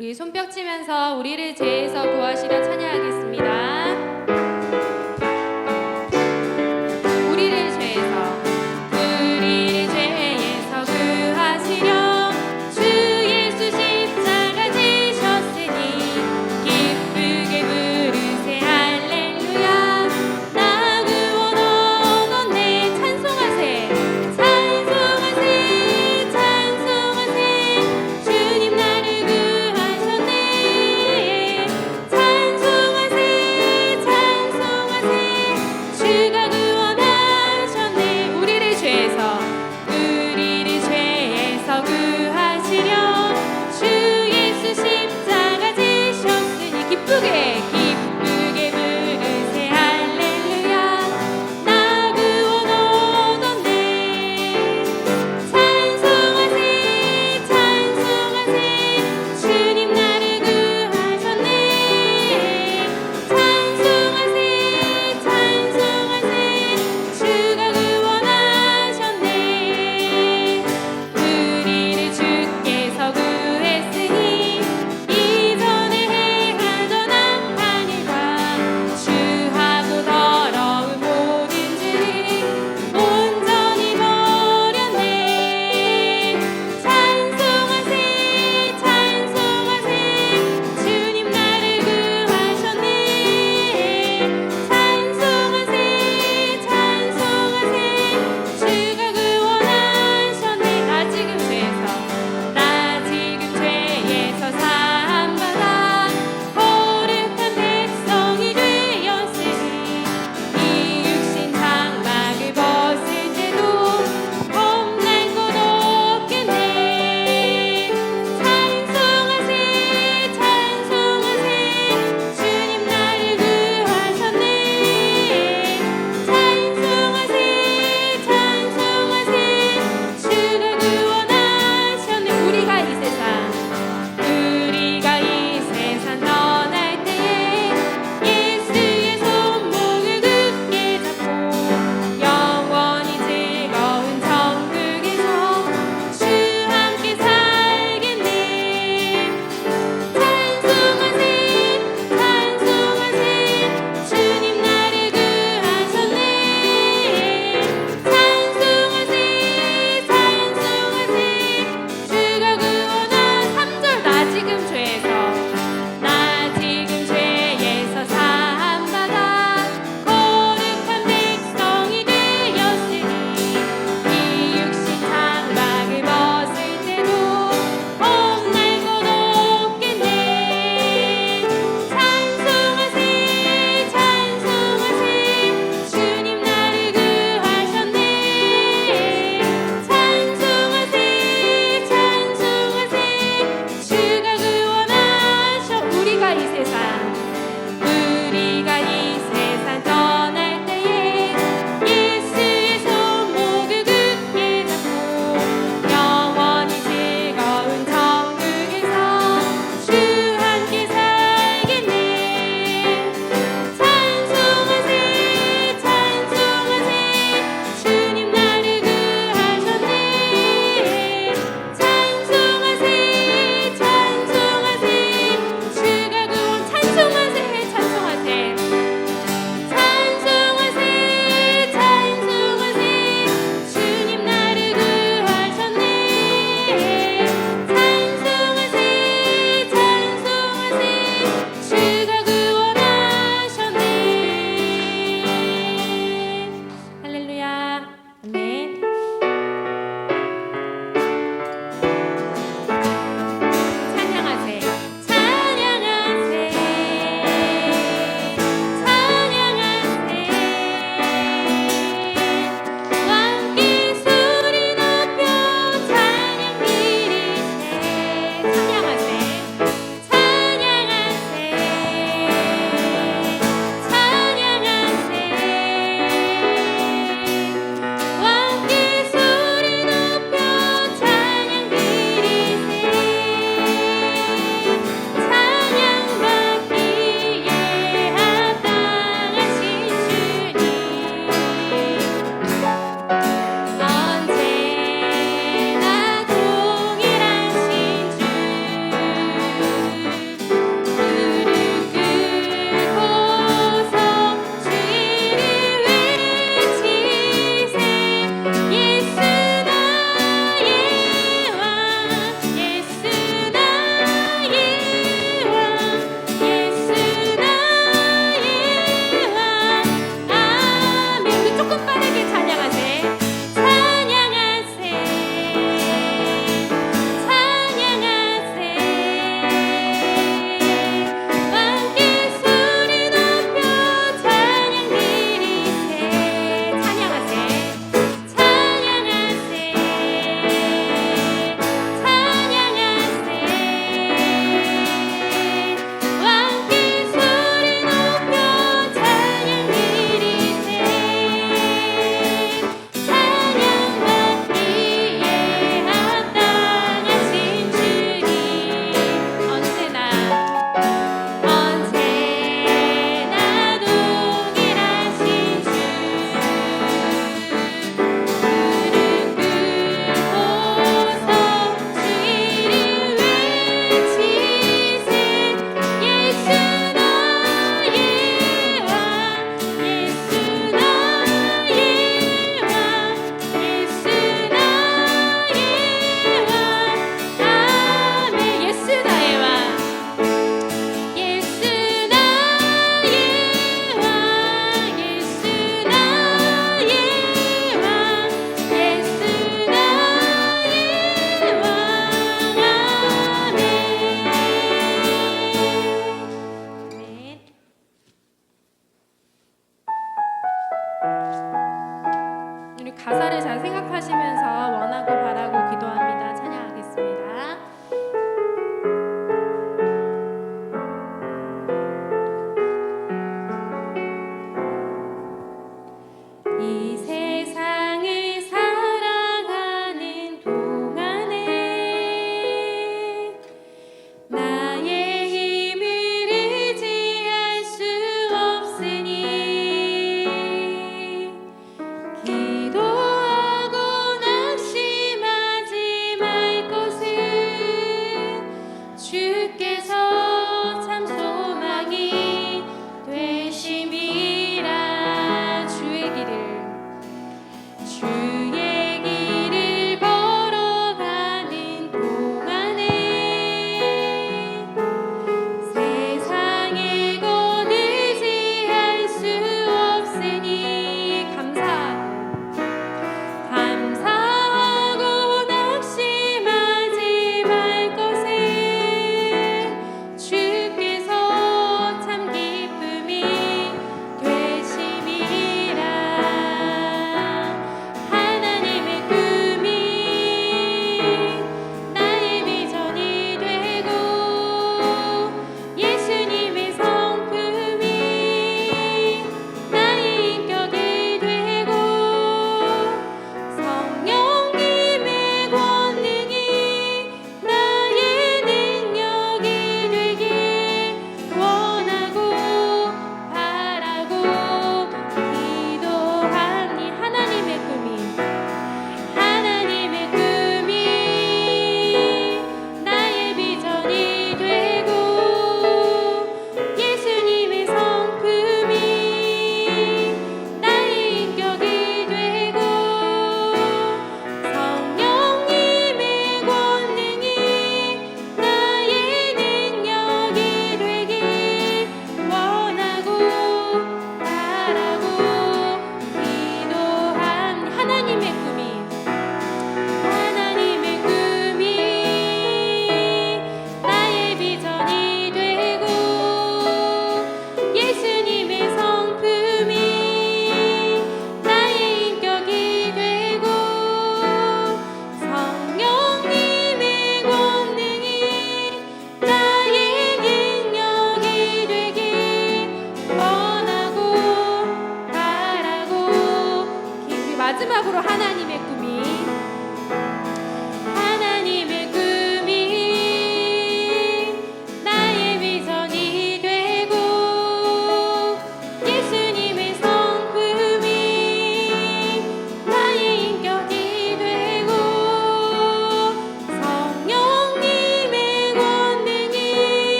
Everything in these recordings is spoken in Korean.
우리 손뼉 치면서 우리를 죄에서 구하시려 찬양하겠습니다. 우리를 죄에서 구하시려 주 예수 십자가 지셨으니 기쁘게 부르세 할렐루야. 나 구원 얻었네. 찬송하세 찬송하세 찬송하세. 주님 나를 구하셨네. 찬송하세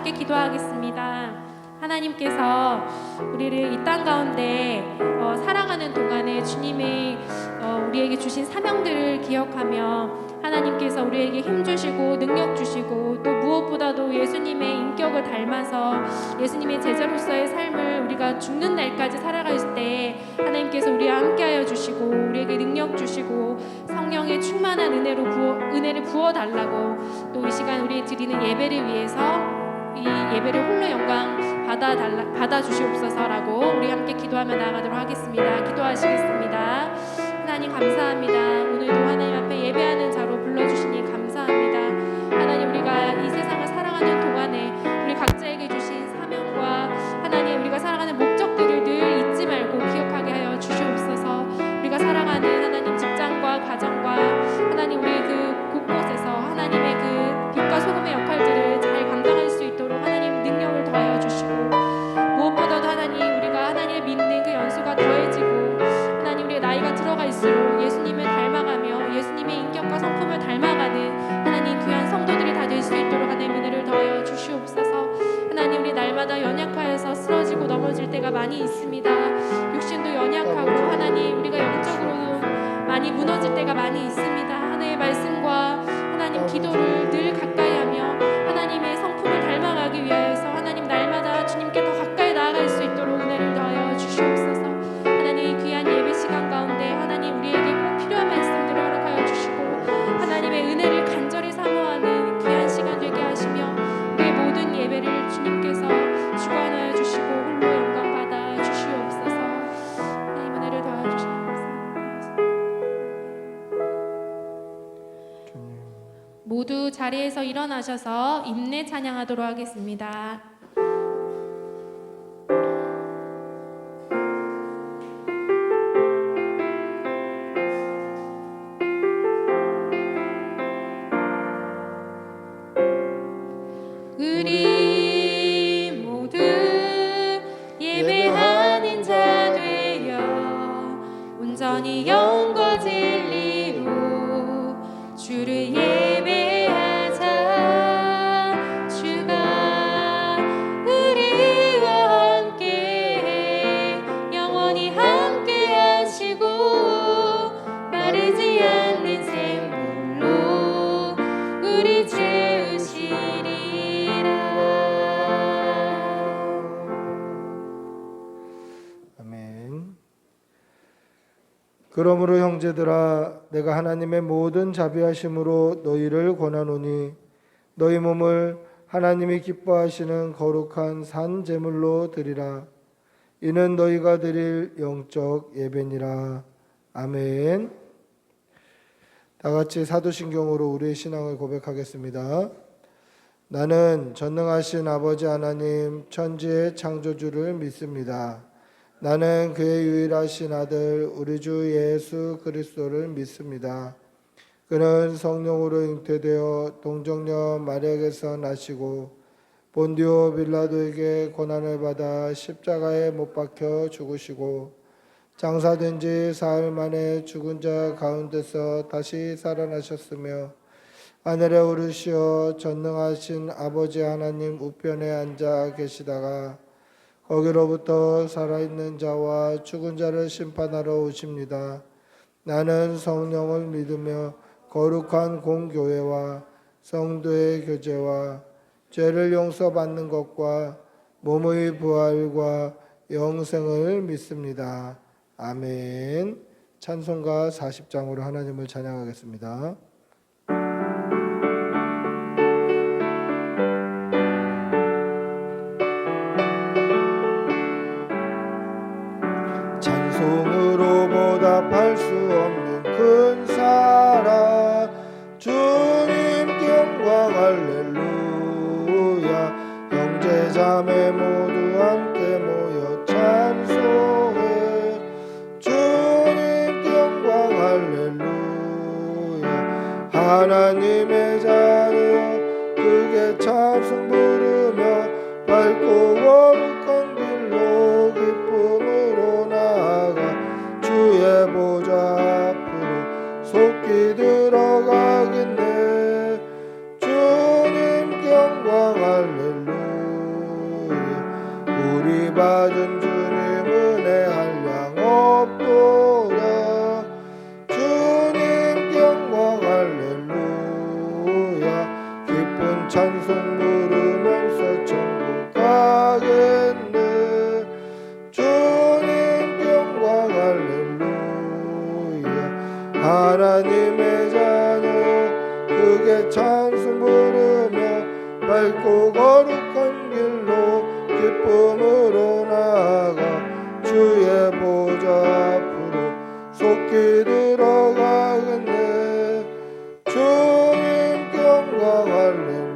함께 기도하겠습니다. 하나님께서 우리를 이 땅 가운데 살아가는 동안에 주님이 우리에게 주신 사명들을 기억하며 하나님께서 우리에게 힘 주시고 능력 주시고 또 무엇보다도 예수님의 인격을 닮아서 예수님의 제자로서의 삶을 우리가 죽는 날까지 살아갈 때 하나님께서 우리와 함께하여 주시고 우리에게 능력 주시고 성령의 충만한 은혜를 부어 달라고 또 이 시간 우리 드리는 예배를 위해서 이 예배를 홀로 영광 받아 주시옵소서라고 우리 함께 기도하며 나아가도록 하겠습니다. 기도하시겠습니다. 하나님 감사합니다. 오늘도 하나님 앞에 예배하는 자로 불러주시니 감사합니다. 하나님 우리가 이 세상을 살아가는 동안에 우리 각자에게 주신 사명과 하나님 우리가 살아가는 목적들을 늘 잊지 말고 기억하게 하여 주시옵소서. 우리가 살아가는 하나님 직장과 가정과 하나님 우리 그 곳곳에서 하나님의 그 빛과 소금의 역할들을 잘 감당할 수 있도록 하나님 능력을 더하여 주시고 무엇보다도 하나님 우리가 하나님을 믿는 그 연수가 더해지고 하나님 우리의 나이가 들어갈수록 예수님을 닮아가며 예수님의 인격과 성품을 닮아가는 하나님 귀한 성도들이 다 될 수 있도록 하나님 은혜를 더하여 주시옵소서. 하나님 우리 날마다 연약하여서 쓰러지고 넘어질 때가 많이 있습니다. 육신도 연약하고 하나님 우리가 영적으로도 많이 무너질 때가 많이 있습니다. 하나님의 말씀과 하나님 기도를 늘 가까이하며 하나님의 성품을 닮아가기 위하여서 하나님 날마다 주님께 더 가까이 나아갈 수 있도록 은혜를 더하여 주시옵소서. 하나님 귀한 예배 시간 가운데 하나님 우리에게 꼭 필요한 말씀들을 허락하여 주시고 하나님의 은혜를 간절히 사모하는 귀한 시간 되게 하시며 우리의 모든 예배를 주님께서 주관하여 주시고 홀로 영광 받아 주시옵소서. 하나님 은혜를 더하여 주시옵소서. 모두 자리에서 일어나셔서 임내 찬양하도록 하겠습니다. 우리 모두 예배하는 자 되어 온전히 영과 진리로 주를 예배하자. 주가 우리와 함께 영원히 함께 하시고 마르지 않는 샘물로 우리 채우시리라. 아멘. 그러므로 형제들아 내가 하나님의 모든 자비하심으로 너희를 권하노니 너희 몸을 하나님이 기뻐하시는 거룩한 산 제물로 드리라. 이는 너희가 드릴 영적 예배니라. 아멘. 다 같이 사도신경으로 우리의 신앙을 고백하겠습니다. 나는 전능하신 아버지 하나님 천지의 창조주를 믿습니다. 나는 그의 유일하신 아들 우리 주 예수 그리스도를 믿습니다. 그는 성령으로 잉태되어 동정녀 마리아에게서 나시고 본디오 빌라도에게 고난을 받아 십자가에 못 박혀 죽으시고 장사된 지 사흘 만에 죽은 자 가운데서 다시 살아나셨으며 하늘에 오르시어 전능하신 아버지 하나님 우편에 앉아 계시다가 거기로부터 살아있는 자와 죽은 자를 심판하러 오십니다. 나는 성령을 믿으며 거룩한 공교회와 성도의 교제와 죄를 용서받는 것과 몸의 부활과 영생을 믿습니다. 아멘. 찬송가 40장으로 하나님을 찬양하겠습니다. 찬송으로 보답할 수 없는 큰 사랑 주님 영광 할렐루야. 형제 자매 모두 함께 모여 찬송해 주님 영광 할렐루야. 하나님의 자녀 크게 찬송 부르며 밝고 거룩한 길로 기쁨으로 나아가 주의 보좌 앞으로 속히 들어가겠네. 주님 영광 할렐루야. 받은 주님 은혜 한량 없도다. 주님 영광 할렐루야. 기쁜 찬송 부르면서 천국 가겠네. 주님 영광 할렐루야. 하나님의 자녀여 크게 찬송 부르며 밝고 거룩한 길로 기쁨으로 나아가 주의 보좌 앞으로 속히 들어가겠네. 주님 영광 할렐루야.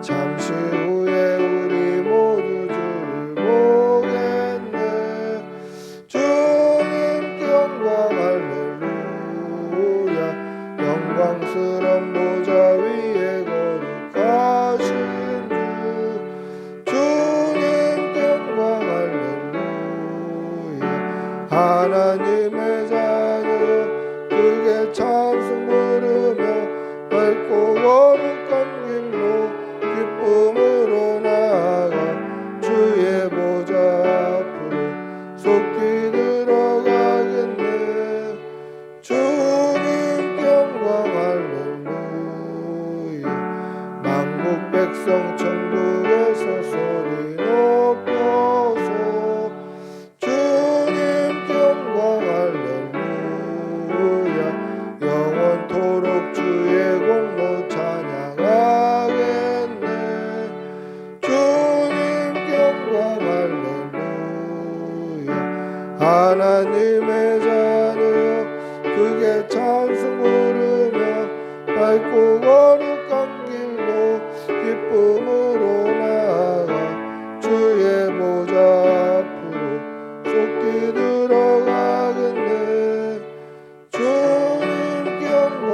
잠시 후에 우리 모두 주를 보겠네. 주님 영광 할렐루야. 영광스런 보좌 위에 거룩하신 주. 주님 영광 할렐루야. 하나님의 자녀여 크게 찬송 부르며 밝고 거룩한 길로 기쁨으로 나아가 주의 보좌 앞으로 속히 들어가겠네. 주님 영광 할렐루야. 만국 백성 천국에서 소리 높여서 주님 영광 할렐루야. 영원토록 주의 공로 찬양하겠네. 주님 영광 할렐루야. 하나님의 자녀여 크게 찬송 부르며 밝고 거룩한 길로 기쁨으로 나아가 주의 보좌 앞으로 속히 들어가겠네. 주님 영광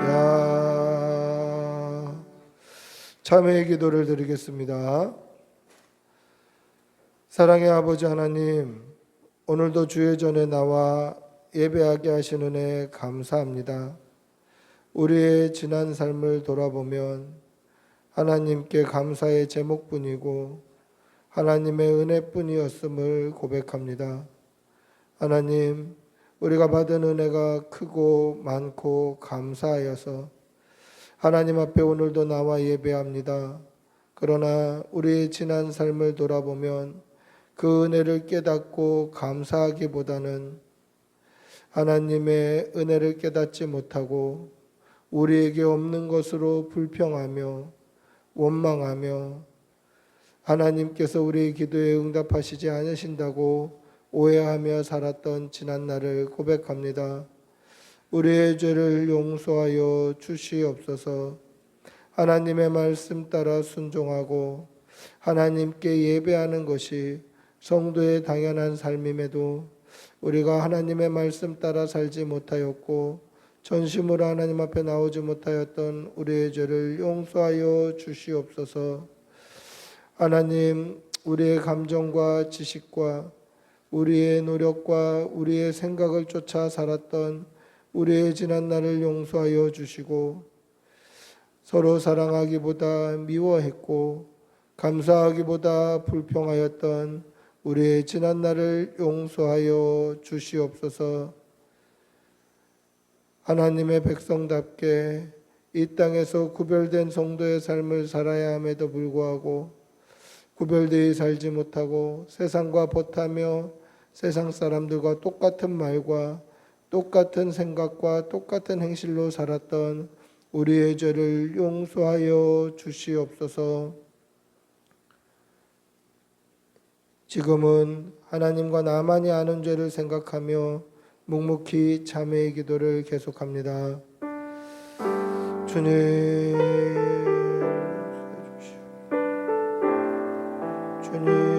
할렐루야. 참회의 기도를 드리겠습니다. 사랑의 아버지 하나님, 오늘도 주의 전에 나와 예배하게 하신 은혜 감사합니다. 우리의 지난 삶을 돌아보면 하나님께 감사의 제목뿐이고 하나님의 은혜뿐이었음을 고백합니다. 하나님, 우리가 받은 은혜가 크고 많고 감사하여서 하나님 앞에 오늘도 나와 예배합니다. 그러나 우리의 지난 삶을 돌아보면 그 은혜를 깨닫고 감사하기보다는 하나님의 은혜를 깨닫지 못하고 우리에게 없는 것으로 불평하며 원망하며 하나님께서 우리의 기도에 응답하시지 않으신다고 오해하며 살았던 지난 날을 고백합니다. 우리의 죄를 용서하여 주시옵소서. 하나님의 말씀 따라 순종하고 하나님께 예배하는 것이 성도의 당연한 삶임에도 우리가 하나님의 말씀 따라 살지 못하였고 전심으로 하나님 앞에 나오지 못하였던 우리의 죄를 용서하여 주시옵소서. 하나님, 우리의 감정과 지식과 우리의 노력과 우리의 생각을 쫓아 살았던 우리의 지난 날을 용서하여 주시고 서로 사랑하기보다 미워했고 감사하기보다 불평하였던 우리의 지난 날을 용서하여 주시옵소서. 하나님의 백성답게 이 땅에서 구별된 성도의 삶을 살아야 함에도 불구하고 구별되어 살지 못하고 세상과 벗하며 세상 사람들과 똑같은 말과 똑같은 생각과 똑같은 행실로 살았던 우리의 죄를 용서하여 주시옵소서. 지금은 하나님과 나만이 아는 죄를 생각하며 묵묵히 참회의 기도를 계속합니다. 주님, 주님,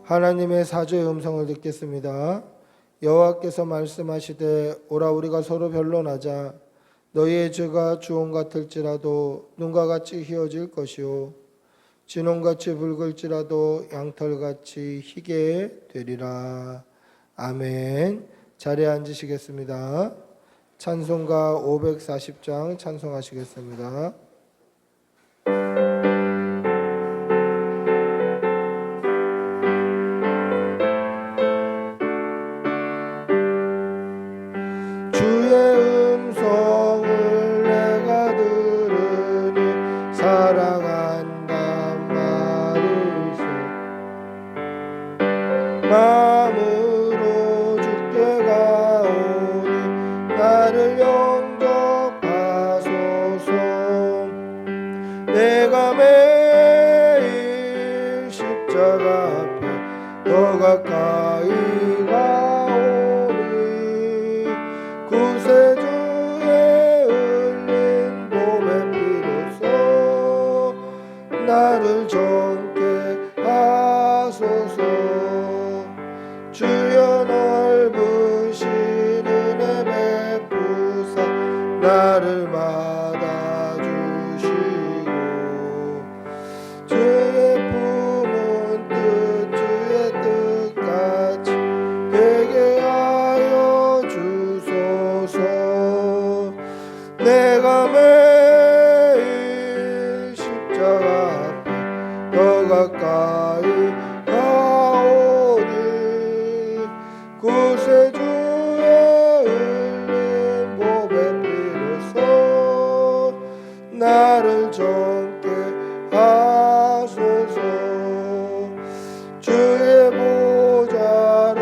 하나님의 사조의 음성을 듣겠습니다. 여호와께서 말씀하시되 오라 우리가 서로 변론하자. 너희의 죄가 주홍 같을지라도 눈과 같이 희어질 것이요 진홍같이 붉을지라도 양털같이 희게 되리라. 아멘. 자리에 앉으시겠습니다. 찬송가 540장 찬송하시겠습니다. 주의 음성을 내가 들으니 사랑한단 말을 써 마음으로 주께 가오니 나를 영접하소서. 내가 매일 십자가 앞에 더 가까이 가오니 구세주의 흘린 몸의 피로써 나를 정케 하소서. 주여 넓으신 은혜 베푸사 나를 받아주시고 주의 품은 뜻 주의 뜻같이 되게 하여 주소서. 내가 매일 십자가 앞에 더 가까이 가오니 구세주의 흘린 몸의 피로써 나를 정케 하소서. 주의 보좌로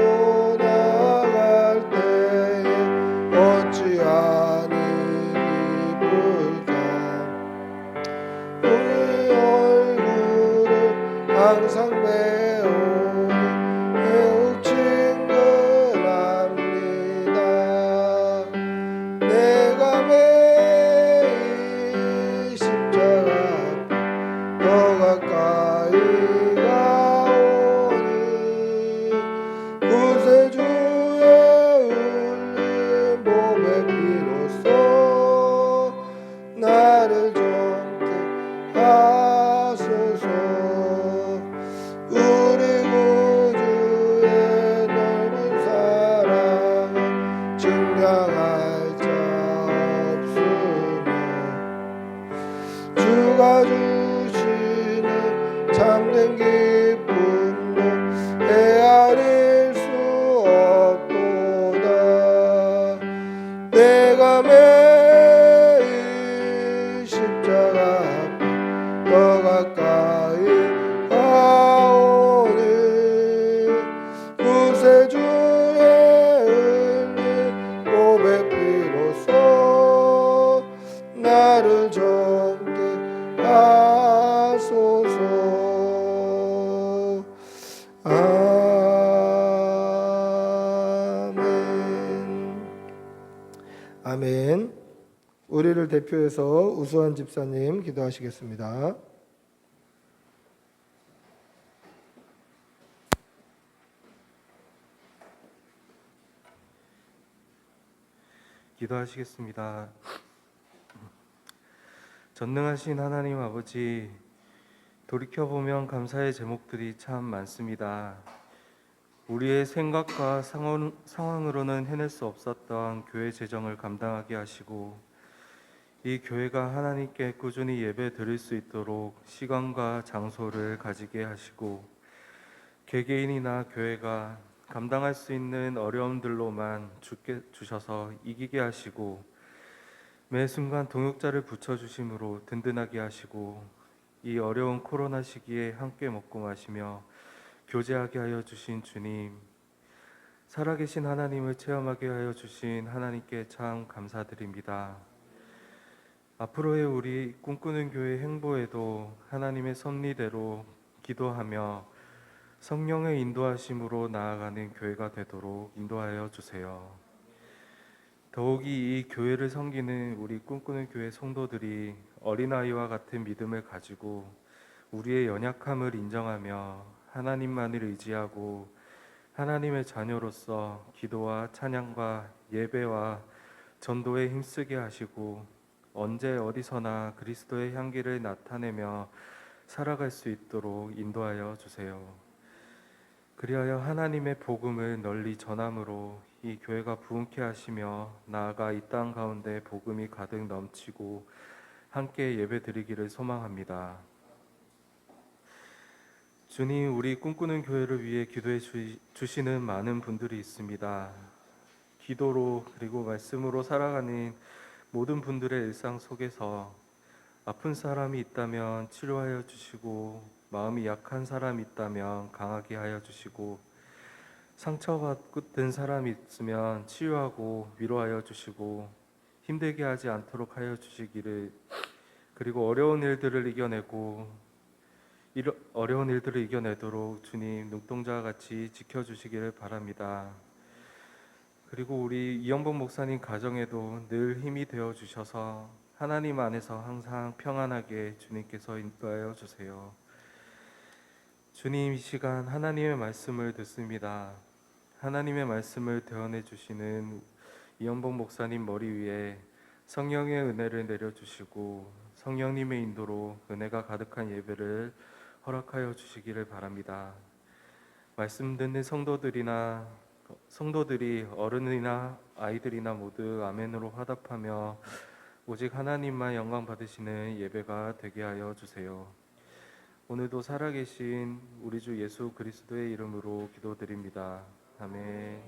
나아갈 때에 어찌하니 기쁠까. 우리 얼굴을 항상 배우니 매우 친근합니다. 내가 매일 십자가 앞에 더 가까이 가오니 구세주의 흘린 몸의 피로써 나를 정케 하소서. 우리 구주의 넓은 사랑은 증량할 자 없으며 주가 주시는 참된 기쁨도 헤아릴 수 없도다. 내가 매일 십자가 앞에 더 가까이 가오니 구세주의 흘린 몸의 피로써 나를 정케 하소서. 아멘. 아멘. 우리를 대표해서 우수한 집사님 기도하시겠습니다. 기도하시겠습니다. 전능하신 하나님 아버지, 돌이켜보면 감사의 제목들이 참 많습니다. 우리의 생각과 상황으로는 해낼 수 없었던 교회 재정을 감당하게 하시고, 이 교회가 하나님께 꾸준히 예배 드릴 수 있도록 시간과 장소를 가지게 하시고, 개개인이나 교회가 감당할 수 있는 어려움들로만 주셔서 이기게 하시고, 매 순간 동역자를 붙여주심으로 든든하게 하시고, 이 어려운 코로나 시기에 함께 먹고 마시며 교제하게 하여 주신 주님, 살아계신 하나님을 체험하게 하여 주신 하나님께 참 감사드립니다. 앞으로의 우리 꿈꾸는 교회 행보에도 하나님의 섭리대로 기도하며 성령의 인도하심으로 나아가는 교회가 되도록 인도하여 주세요. 더욱이 이 교회를 섬기는 우리 꿈꾸는 교회 성도들이 어린아이와 같은 믿음을 가지고 우리의 연약함을 인정하며 하나님만을 의지하고 하나님의 자녀로서 기도와 찬양과 예배와 전도에 힘쓰게 하시고 언제 어디서나 그리스도의 향기를 나타내며 살아갈 수 있도록 인도하여 주세요. 그리하여 하나님의 복음을 널리 전함으로 이 교회가 부흥케 하시며 나아가 이 땅 가운데 복음이 가득 넘치고 함께 예배드리기를 소망합니다. 주님, 우리 꿈꾸는 교회를 위해 기도해 주시는 많은 분들이 있습니다. 기도로 그리고 말씀으로 살아가는 모든 분들의 일상 속에서 아픈 사람이 있다면 치료하여 주시고 마음이 약한 사람이 있다면 강하게 하여 주시고 상처받은 사람이 있으면 치유하고 위로하여 주시고 힘들게 하지 않도록 하여 주시기를, 그리고 어려운 일들을 이겨내도록 주님 눈동자와 같이 지켜주시기를 바랍니다. 그리고 우리 이영복 목사님 가정에도 늘 힘이 되어 주셔서 하나님 안에서 항상 평안하게 주님께서 인도하여 주세요. 주님, 이 시간 하나님의 말씀을 듣습니다. 하나님의 말씀을 대언해 주시는 이영복 목사님 머리 위에 성령의 은혜를 내려주시고 성령님의 인도로 은혜가 가득한 예배를 허락하여 주시기를 바랍니다. 말씀 듣는 성도들이 어른이나 아이들이나 모두 아멘으로 화답하며 오직 하나님만 영광 받으시는 예배가 되게 하여 주세요. 오늘도 살아계신 우리 주 예수 그리스도의 이름으로 기도드립니다. 아멘.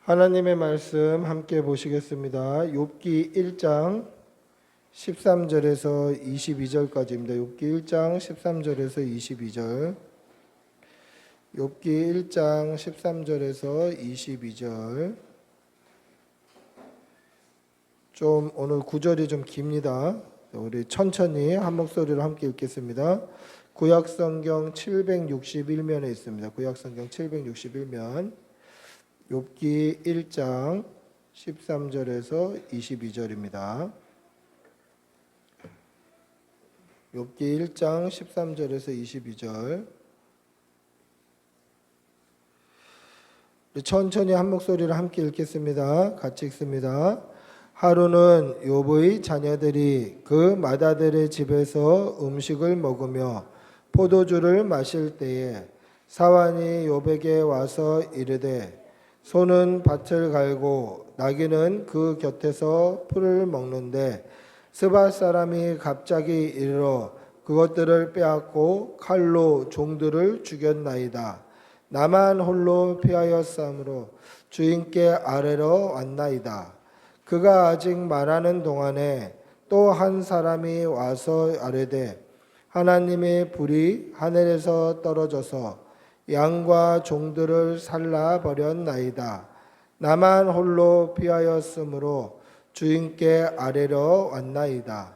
하나님의 말씀 함께 보시겠습니다. 욥기 1장 13절에서 22절까지입니다. 욥기 1장 13절에서 22절. 욥기 1장 13절에서 22절. 좀 오늘 구절이 좀 깁니다. 우리 천천히 한 목소리로 함께 읽겠습니다. 구약성경 761면에 있습니다. 구약성경 761면 욥기 1장 13절에서 22절입니다. 욥기 1장 13절에서 22절. 천천히 한 목소리로 함께 읽겠습니다. 같이 읽습니다. 하루는 욥의 자녀들이 그 맏아들의 집에서 음식을 먹으며 포도주를 마실 때에 사환이 욥에게 와서 이르되 소는 밭을 갈고 나귀는 그 곁에서 풀을 먹는데 스밧 사람이 갑자기 이르러 그것들을 빼앗고 칼로 종들을 죽였나이다. 나만 홀로 피하였으므로 주인께 아뢰러 왔나이다. 그가 아직 말하는 동안에 또 한 사람이 와서 아뢰되 하나님의 불이 하늘에서 떨어져서 양과 종들을 살라버렸나이다. 나만 홀로 피하였으므로 주인께 아뢰러 왔나이다.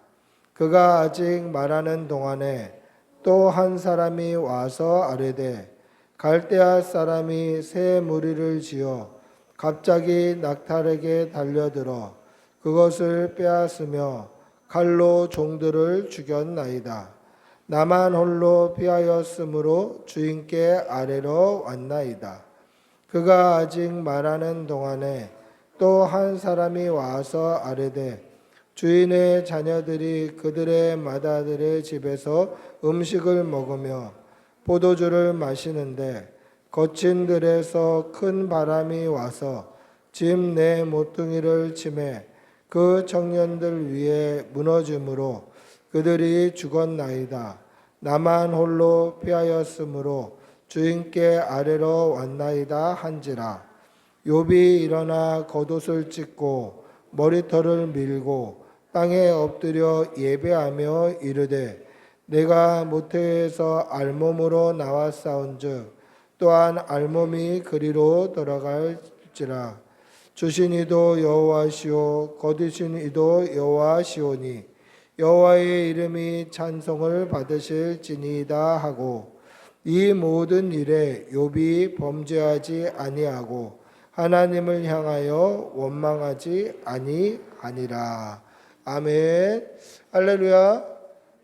그가 아직 말하는 동안에 또 한 사람이 와서 아뢰되 갈대아 사람이 새 무리를 지어 갑자기 낙탈에게 달려들어 그것을 빼앗으며 칼로 종들을 죽였나이다. 나만 홀로 피하였으므로 주인께 아뢰러 왔나이다. 그가 아직 말하는 동안에 또 한 사람이 와서 아뢰되 주인의 자녀들이 그들의 맏아들의 집에서 음식을 먹으며 포도주를 마시는데 거친 들에서 큰 바람이 와서 집 내 모퉁이를 치매 그 청년들 위에 무너짐으로 그들이 죽었나이다. 나만 홀로 피하였으므로 주인께 아뢰러 왔나이다 한지라. 욥이 일어나 겉옷을 찢고 머리털을 밀고 땅에 엎드려 예배하며 이르되 내가 모태에서 알몸으로 나왔사온즉 또한 알몸이 그리로 돌아갈지라. 주신 이도 여호와시오 거두신 이도 여호와시오니 여호와의 이름이 찬송을 받으실지니이다 하고 이 모든 일에 욥이 범죄하지 아니하고 하나님을 향하여 원망하지 아니하니라. 아멘. 할렐루야.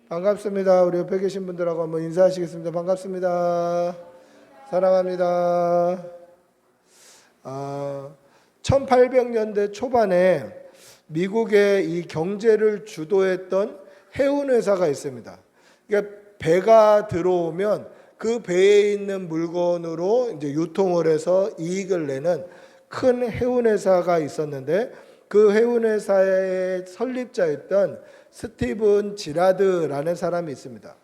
반갑습니다. 우리 옆에 계신 분들하고 한번 인사하시겠습니다. 반갑습니다. 사랑합니다. 1800년대 초반에 미국의 이 경제를 주도했던 해운 회사가 있습니다. 그러니까 배가 들어오면 그 배에 있는 물건으로 이제 유통을 해서 이익을 내는 큰 해운 회사가 있었는데 그 해운 회사의 설립자였던 스티븐 지라드라는 사람이 있습니다.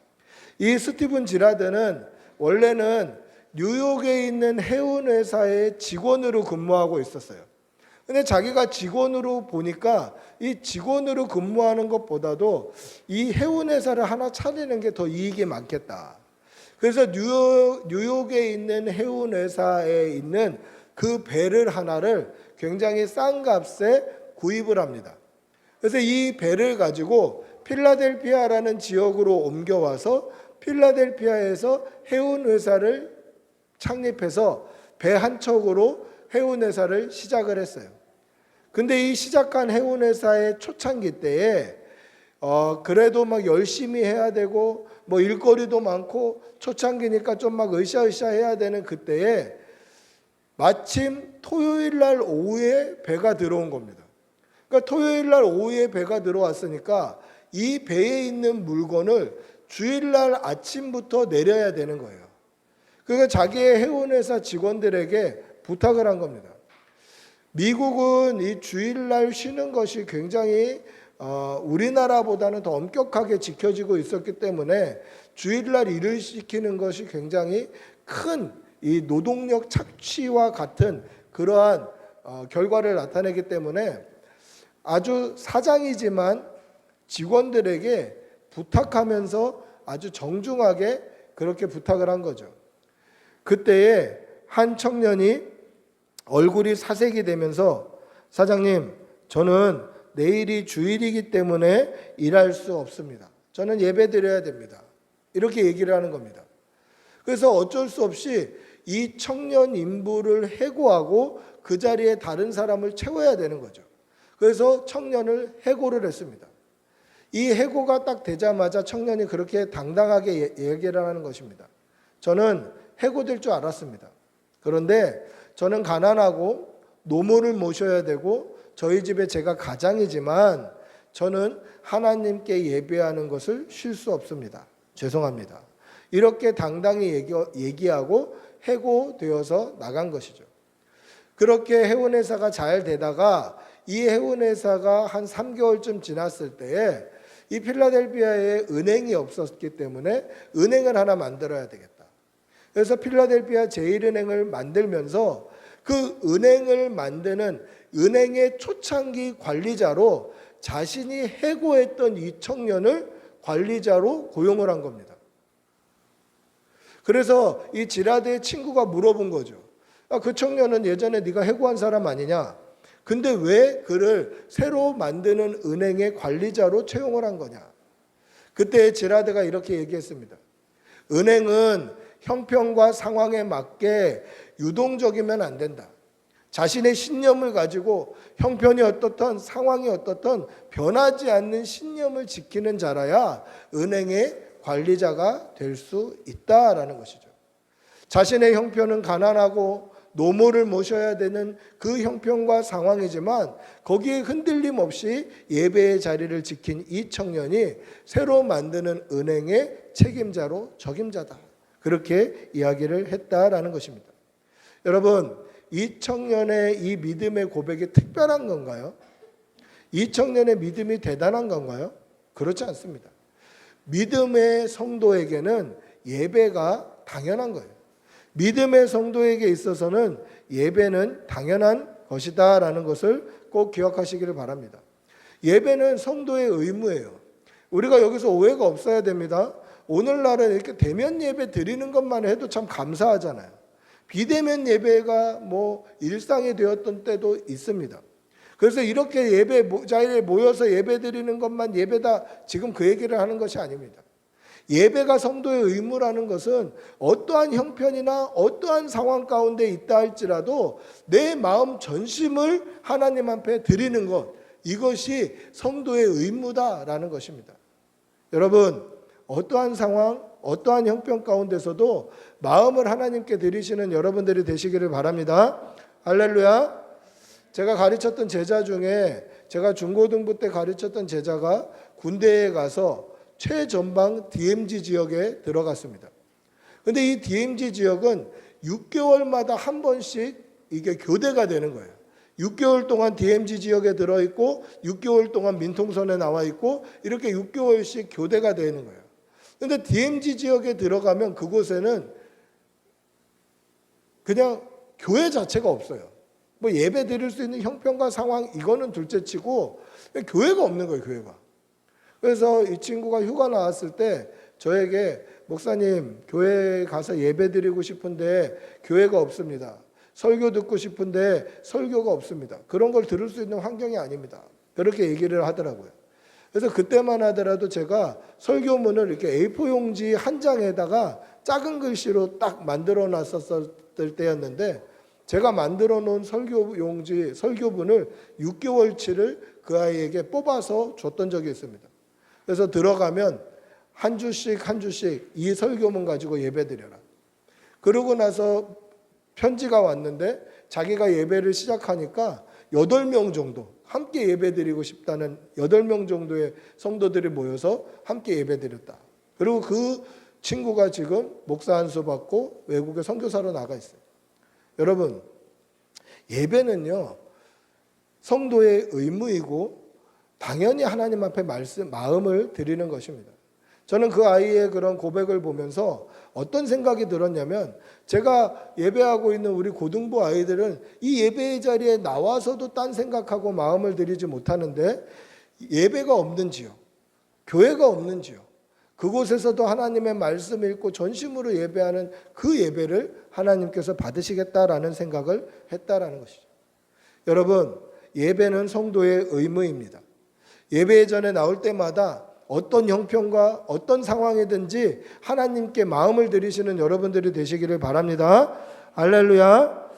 이 스티븐 지라드는 원래는 뉴욕에 있는 해운 회사의 직원으로 근무하고 있었어요. 근데 자기가 직원으로 보니까 이 직원으로 근무하는 것보다도 이 해운 회사를 하나 차리는 게 더 이익이 많겠다. 그래서 뉴욕에 있는 해운 회사에 있는 그 배를 하나를 굉장히 싼 값에 구입을 합니다. 그래서 이 배를 가지고 필라델피아라는 지역으로 옮겨와서 필라델피아에서 해운 회사를 창립해서 배 한 척으로 해운 회사를 시작을 했어요. 근데 이 시작한 해운 회사의 초창기 때에 그래도 막 열심히 해야 되고 뭐 일거리도 많고 초창기니까 좀 막 으쌰으쌰 해야 되는 그때에 마침 토요일 날 오후에 배가 들어온 겁니다. 그러니까 토요일 날 오후에 배가 들어왔으니까 이 배에 있는 물건을 주일 날 아침부터 내려야 되는 거예요. 그러니까 자기의 해운회사 직원들에게 부탁을 한 겁니다. 미국은 이 주일날 쉬는 것이 굉장히 우리나라보다는 더 엄격하게 지켜지고 있었기 때문에 주일날 일을 시키는 것이 굉장히 큰 이 노동력 착취와 같은 그러한 결과를 나타내기 때문에 아주 사장이지만 직원들에게 부탁하면서 아주 정중하게 그렇게 부탁을 한 거죠. 그때에 한 청년이 얼굴이 사색이 되면서 사장님, 저는 내일이 주일이기 때문에 일할 수 없습니다. 저는 예배 드려야 됩니다. 이렇게 얘기를 하는 겁니다. 그래서 어쩔 수 없이 이 청년 인부를 해고하고 그 자리에 다른 사람을 채워야 되는 거죠. 그래서 청년을 해고를 했습니다. 이 해고가 딱 되자마자 청년이 그렇게 당당하게 얘기를 하는 것입니다. 저는 해고될 줄 알았습니다. 그런데 저는 가난하고 노모를 모셔야 되고 저희 집에 제가 가장이지만 저는 하나님께 예배하는 것을 쉴 수 없습니다. 죄송합니다. 이렇게 당당히 얘기하고 해고되어서 나간 것이죠. 그렇게 해운회사가 잘 되다가 이 해운회사가 한 3개월쯤 지났을 때에 이 필라델피아에 은행이 없었기 때문에 은행을 하나 만들어야 되겠다. 그래서 필라델피아 제1은행을 만들면서 그 은행을 만드는 은행의 초창기 관리자로 자신이 해고했던 이 청년을 관리자로 고용을 한 겁니다. 그래서 이 지라드의 친구가 물어본 거죠. 그 청년은 예전에 네가 해고한 사람 아니냐? 근데 왜 그를 새로 만드는 은행의 관리자로 채용을 한 거냐? 그때 지라드가 이렇게 얘기했습니다. 은행은 형편과 상황에 맞게 유동적이면 안 된다. 자신의 신념을 가지고 형편이 어떻든 상황이 어떻든 변하지 않는 신념을 지키는 자라야 은행의 관리자가 될 수 있다라는 것이죠. 자신의 형편은 가난하고 노모를 모셔야 되는 그 형편과 상황이지만 거기에 흔들림 없이 예배의 자리를 지킨 이 청년이 새로 만드는 은행의 책임자로 적임자다. 그렇게 이야기를 했다라는 것입니다. 여러분, 이 청년의 이 믿음의 고백이 특별한 건가요? 이 청년의 믿음이 대단한 건가요? 그렇지 않습니다. 믿음의 성도에게는 예배가 당연한 거예요. 믿음의 성도에게 있어서는 예배는 당연한 것이다라는 것을 꼭 기억하시기를 바랍니다. 예배는 성도의 의무예요. 우리가 여기서 오해가 없어야 됩니다. 오늘날은 이렇게 대면 예배 드리는 것만 해도 참 감사하잖아요. 비대면 예배가 뭐 일상이 되었던 때도 있습니다. 그래서 이렇게 예배 자리에 모여서 예배 드리는 것만 예배다, 지금 그 얘기를 하는 것이 아닙니다. 예배가 성도의 의무라는 것은 어떠한 형편이나 어떠한 상황 가운데 있다 할지라도 내 마음 전심을 하나님 앞에 드리는 것, 이것이 성도의 의무다라는 것입니다. 여러분, 어떠한 상황, 어떠한 형편 가운데서도 마음을 하나님께 드리시는 여러분들이 되시기를 바랍니다. 할렐루야. 제가 가르쳤던 제자 중에, 제가 중고등부 때 가르쳤던 제자가 군대에 가서 최전방 DMZ 지역에 들어갔습니다. 근데 이 DMZ 지역은 6개월마다 한 번씩 이게 교대가 되는 거예요. 6개월 동안 DMZ 지역에 들어있고 6개월 동안 민통선에 나와 있고 이렇게 6개월씩 교대가 되는 거예요. 근데 DMZ 지역에 들어가면 그곳에는 그냥 교회 자체가 없어요. 뭐 예배 드릴 수 있는 형편과 상황 이거는 둘째치고 교회가 없는 거예요, 교회가. 그래서 이 친구가 휴가 나왔을 때 저에게 목사님, 교회 가서 예배 드리고 싶은데 교회가 없습니다. 설교 듣고 싶은데 설교가 없습니다. 그런 걸 들을 수 있는 환경이 아닙니다. 그렇게 얘기를 하더라고요. 그래서 그때만 하더라도 제가 설교문을 이렇게 A4 용지 한 장에다가 작은 글씨로 딱 만들어 놨었을 때였는데 제가 만들어 놓은 설교 용지, 설교문을 6개월치를 그 아이에게 뽑아서 줬던 적이 있습니다. 그래서 들어가면 한 주씩 한 주씩 이 설교문 가지고 예배 드려라. 그러고 나서 편지가 왔는데 자기가 예배를 시작하니까 8명 정도 함께 예배 드리고 싶다는 8명 정도의 성도들이 모여서 함께 예배 드렸다. 그리고 그 친구가 지금 목사 안수 받고 외국에 선교사로 나가 있어요. 여러분, 예배는요, 성도의 의무이고 당연히 하나님 앞에 마음을 드리는 것입니다. 저는 그 아이의 그런 고백을 보면서 어떤 생각이 들었냐면, 제가 예배하고 있는 우리 고등부 아이들은 이 예배의 자리에 나와서도 딴 생각하고 마음을 드리지 못하는데, 예배가 없는 지역, 교회가 없는 지역, 그곳에서도 하나님의 말씀 읽고 전심으로 예배하는 그 예배를 하나님께서 받으시겠다라는 생각을 했다라는 것이죠. 여러분, 예배는 성도의 의무입니다. 예배 전에 나올 때마다 어떤 형편과 어떤 상황이든지 하나님께 마음을 드리시는 여러분들이 되시기를 바랍니다. 할렐루야.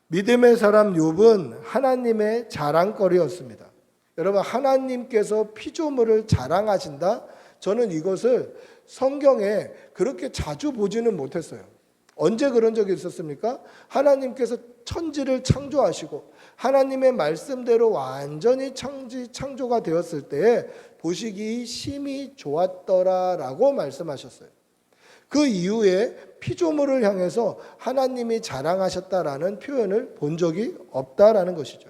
믿음의 사람 욥은 하나님의 자랑거리였습니다. 여러분, 하나님께서 피조물을 자랑하신다? 저는 이것을 성경에 그렇게 자주 보지는 못했어요. 언제 그런 적이 있었습니까? 하나님께서 천지를 창조하시고 하나님의 말씀대로 완전히 창조가 되었을 때에 보시기 심히 좋았더라라고 말씀하셨어요. 그 이후에 피조물을 향해서 하나님이 자랑하셨다라는 표현을 본 적이 없다라는 것이죠.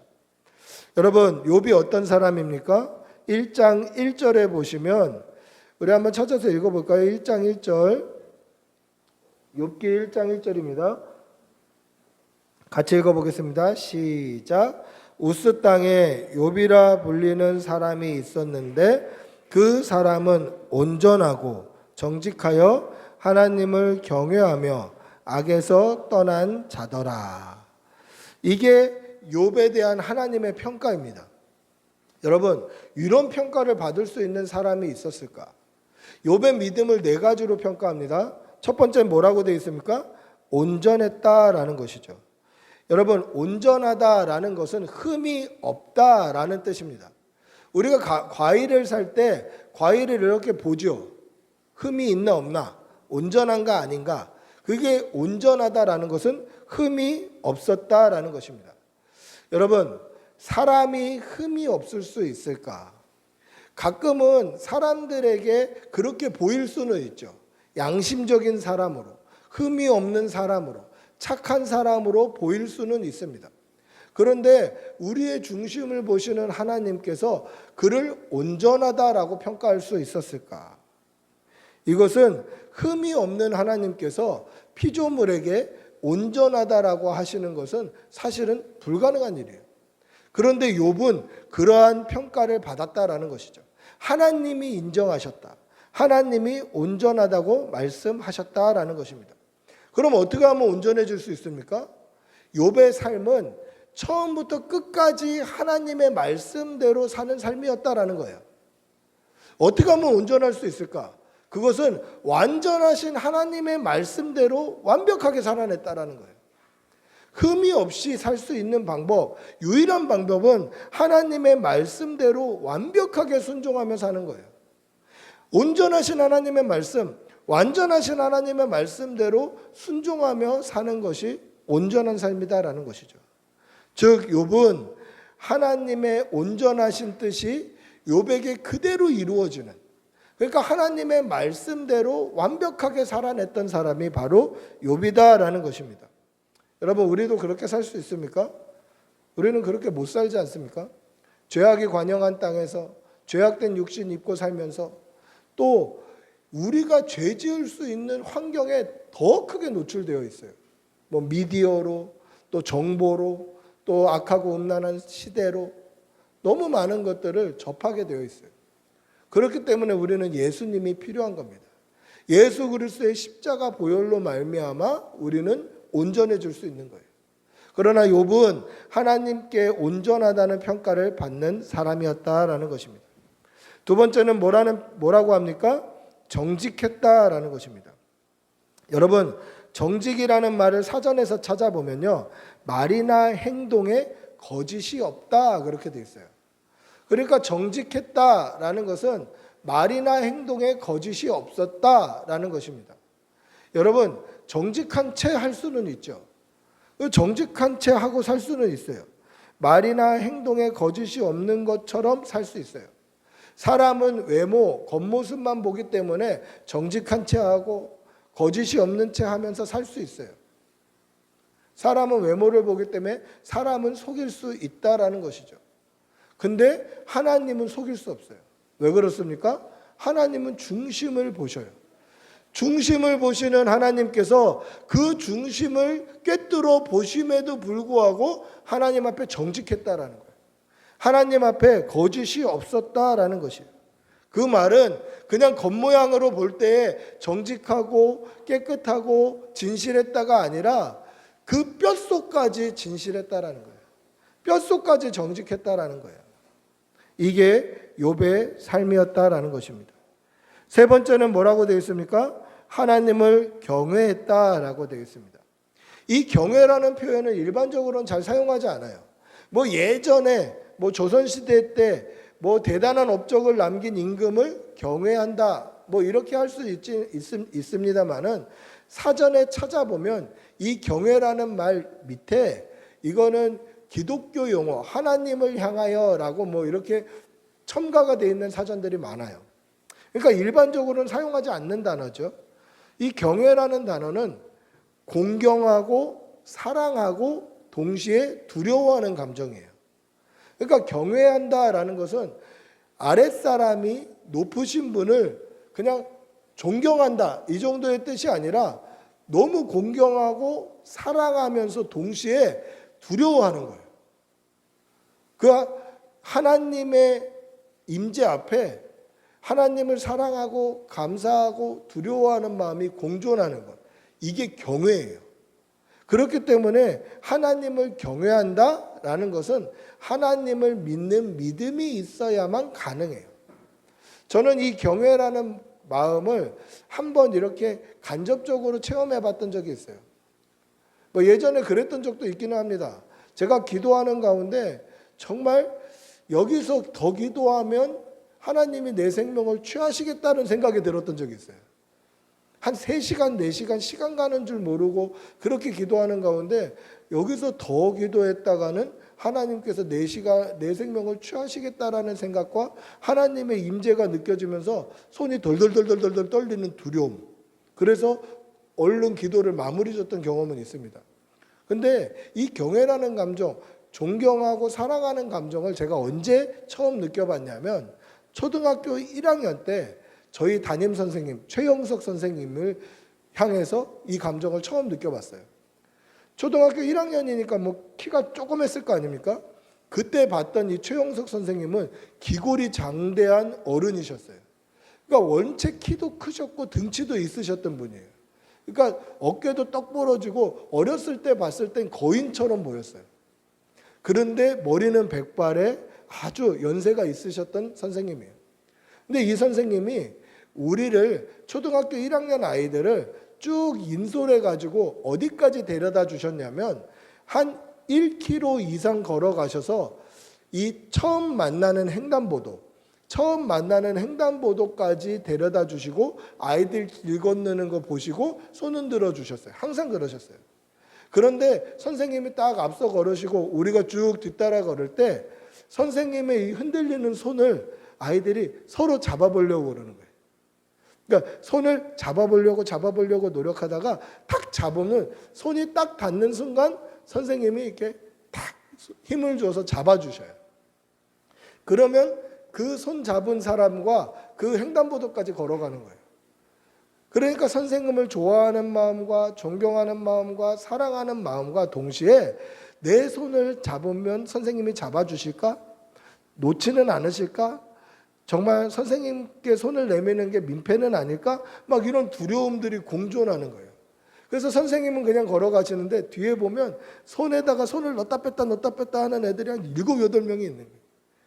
여러분, 욥이 어떤 사람입니까? 1장 1절에 보시면 우리 한번 찾아서 읽어볼까요? 1장 1절, 욥기 1장 1절입니다. 같이 읽어보겠습니다. 시작. 우스 땅에 욥이라 불리는 사람이 있었는데 그 사람은 온전하고 정직하여 하나님을 경외하며 악에서 떠난 자더라. 이게 욥에 대한 하나님의 평가입니다. 여러분, 이런 평가를 받을 수 있는 사람이 있었을까? 욥의 믿음을 4가지로 평가합니다. 첫 번째 뭐라고 되어 있습니까? 온전했다라는 것이죠. 여러분, 온전하다라는 것은 흠이 없다라는 뜻입니다. 우리가 과일을 살 때 과일을 이렇게 보죠. 흠이 있나 없나, 온전한가 아닌가. 그게 온전하다라는 것은 흠이 없었다라는 것입니다. 여러분, 사람이 흠이 없을 수 있을까? 가끔은 사람들에게 그렇게 보일 수는 있죠. 양심적인 사람으로, 흠이 없는 사람으로, 착한 사람으로 보일 수는 있습니다. 그런데 우리의 중심을 보시는 하나님께서 그를 온전하다라고 평가할 수 있었을까? 이것은 흠이 없는 하나님께서 피조물에게 온전하다라고 하시는 것은 사실은 불가능한 일이에요. 그런데 욥은 그러한 평가를 받았다라는 것이죠. 하나님이 인정하셨다. 하나님이 온전하다고 말씀하셨다라는 것입니다. 그럼 어떻게 하면 온전해질 수 있습니까? 욥의 삶은 처음부터 끝까지 하나님의 말씀대로 사는 삶이었다라는 거예요. 어떻게 하면 온전할 수 있을까? 그것은 완전하신 하나님의 말씀대로 완벽하게 살아냈다라는 거예요. 흠이 없이 살 수 있는 방법, 유일한 방법은 하나님의 말씀대로 완벽하게 순종하며 사는 거예요. 온전하신 하나님의 말씀, 완전하신 하나님의 말씀대로 순종하며 사는 것이 온전한 삶이다라는 것이죠. 즉 욥은 하나님의 온전하신 뜻이 욥에게 그대로 이루어지는, 그러니까 하나님의 말씀대로 완벽하게 살아냈던 사람이 바로 욥이다라는 것입니다. 여러분, 우리도 그렇게 살 수 있습니까? 우리는 그렇게 못 살지 않습니까? 죄악이 관영한 땅에서 죄악된 육신 입고 살면서 또 우리가 죄 지을 수 있는 환경에 더 크게 노출되어 있어요. 뭐 미디어로, 또 정보로, 또 악하고 음란한 시대로 너무 많은 것들을 접하게 되어 있어요. 그렇기 때문에 우리는 예수님이 필요한 겁니다. 예수 그리스도의 십자가 보혈로 말미암아 우리는 온전해질 수 있는 거예요. 그러나 욥은 하나님께 온전하다는 평가를 받는 사람이었다라는 것입니다. 두 번째는 뭐라고 합니까? 정직했다라는 것입니다. 여러분, 정직이라는 말을 사전에서 찾아보면요, 말이나 행동에 거짓이 없다 그렇게 돼 있어요. 그러니까 정직했다라는 것은 말이나 행동에 거짓이 없었다라는 것입니다. 여러분, 정직한 채 할 수는 있죠. 정직한 채 하고 살 수는 있어요. 말이나 행동에 거짓이 없는 것처럼 살 수 있어요. 사람은 외모, 겉모습만 보기 때문에 정직한 채 하고 거짓이 없는 채 하면서 살 수 있어요. 사람은 외모를 보기 때문에 사람은 속일 수 있다라는 것이죠. 근데 하나님은 속일 수 없어요. 왜 그렇습니까? 하나님은 중심을 보셔요. 중심을 보시는 하나님께서 그 중심을 꿰뚫어 보심에도 불구하고 하나님 앞에 정직했다라는 거예요. 하나님 앞에 거짓이 없었다라는 것이에요. 그 말은 그냥 겉모양으로 볼 때에 정직하고 깨끗하고 진실했다가 아니라 그 뼛속까지 진실했다라는 거예요. 뼛속까지 정직했다라는 거예요. 이게 욥의 삶이었다라는 것입니다. 세 번째는 뭐라고 되어 있습니까? 하나님을 경외했다라고 되어 있습니다. 이 경외라는 표현을 일반적으로는 잘 사용하지 않아요. 뭐 예전에 뭐 조선시대 때 뭐 대단한 업적을 남긴 임금을 경외한다 뭐 이렇게 할 수 있습니다만은 사전에 찾아보면 이 경외라는 말 밑에 이거는 기독교 용어 하나님을 향하여라고 뭐 이렇게 첨가가 되어 있는 사전들이 많아요. 그러니까 일반적으로는 사용하지 않는 단어죠. 이 경외라는 단어는 공경하고 사랑하고 동시에 두려워하는 감정이에요. 그러니까 경외한다라는 것은 아랫사람이 높으신 분을 그냥 존경한다 이 정도의 뜻이 아니라 너무 공경하고 사랑하면서 동시에 두려워하는 거예요. 그 하나님의 임재 앞에 하나님을 사랑하고 감사하고 두려워하는 마음이 공존하는 것, 이게 경외예요. 그렇기 때문에 하나님을 경외한다라는 것은 하나님을 믿는 믿음이 있어야만 가능해요. 저는 이 경외라는 마음을 한번 이렇게 간접적으로 체험해 봤던 적이 있어요. 뭐 예전에 그랬던 적도 있기는 합니다. 제가 기도하는 가운데 정말 여기서 더 기도하면 하나님이 내 생명을 취하시겠다는 생각이 들었던 적이 있어요. 한 3시간, 4시간 시간 가는 줄 모르고 그렇게 기도하는 가운데 여기서 더 기도했다가는 하나님께서 내 생명을 취하시겠다라는 생각과 하나님의 임재가 느껴지면서 손이 덜덜덜덜덜 떨리는 두려움. 그래서 얼른 기도를 마무리 졌던 경험은 있습니다. 근데 이 경외라는 감정, 존경하고 사랑하는 감정을 제가 언제 처음 느껴봤냐면 초등학교 1학년 때 저희 담임 선생님 최영석 선생님을 향해서 이 감정을 처음 느껴봤어요. 초등학교 1학년이니까 뭐 키가 조금 했을 거 아닙니까? 그때 봤던 이 최영석 선생님은 기골이 장대한 어른이셨어요. 그러니까 원체 키도 크셨고 등치도 있으셨던 분이에요. 그러니까 어깨도 떡 벌어지고 어렸을 때 봤을 땐 거인처럼 보였어요. 그런데 머리는 백발에 아주 연세가 있으셨던 선생님이에요. 근데 이 선생님이 우리를 초등학교 1학년 아이들을 쭉 인솔해 가지고 어디까지 데려다 주셨냐면 한 1km 이상 걸어가셔서 이 처음 만나는 횡단보도까지 데려다 주시고 아이들 길 건너는 거 보시고 손 흔들어 주셨어요. 항상 그러셨어요. 그런데 선생님이 딱 앞서 걸으시고 우리가 쭉 뒤따라 걸을 때 선생님의 이 흔들리는 손을 아이들이 서로 잡아보려고 그러는 거예요. 그러니까 손을 잡아보려고 노력하다가 탁 잡으면 손이 딱 닿는 순간 선생님이 이렇게 탁 힘을 줘서 잡아주셔요. 그러면 그 손 잡은 사람과 그 횡단보도까지 걸어가는 거예요. 그러니까 선생님을 좋아하는 마음과 존경하는 마음과 사랑하는 마음과 동시에 내 손을 잡으면 선생님이 잡아주실까? 놓지는 않으실까? 정말 선생님께 손을 내미는 게 민폐는 아닐까? 막 이런 두려움들이 공존하는 거예요. 그래서 선생님은 그냥 걸어가시는데 뒤에 보면 손에다가 손을 넣었다 뺐다 하는 애들이 한 7, 8명이 있는 거예요.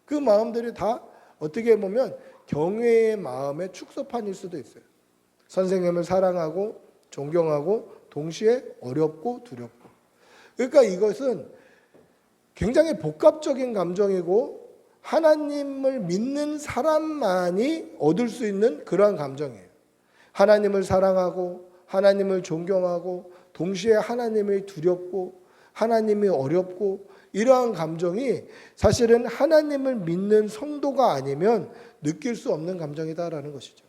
그 마음들이 다 어떻게 보면 경외의 마음의 축소판일 수도 있어요. 선생님을 사랑하고 존경하고 동시에 어렵고 두렵고. 그러니까 이것은 굉장히 복합적인 감정이고 하나님을 믿는 사람만이 얻을 수 있는 그러한 감정이에요. 하나님을 사랑하고 하나님을 존경하고 동시에 하나님이 두렵고 하나님이 어렵고 이러한 감정이 사실은 하나님을 믿는 성도가 아니면 느낄 수 없는 감정이다라는 것이죠.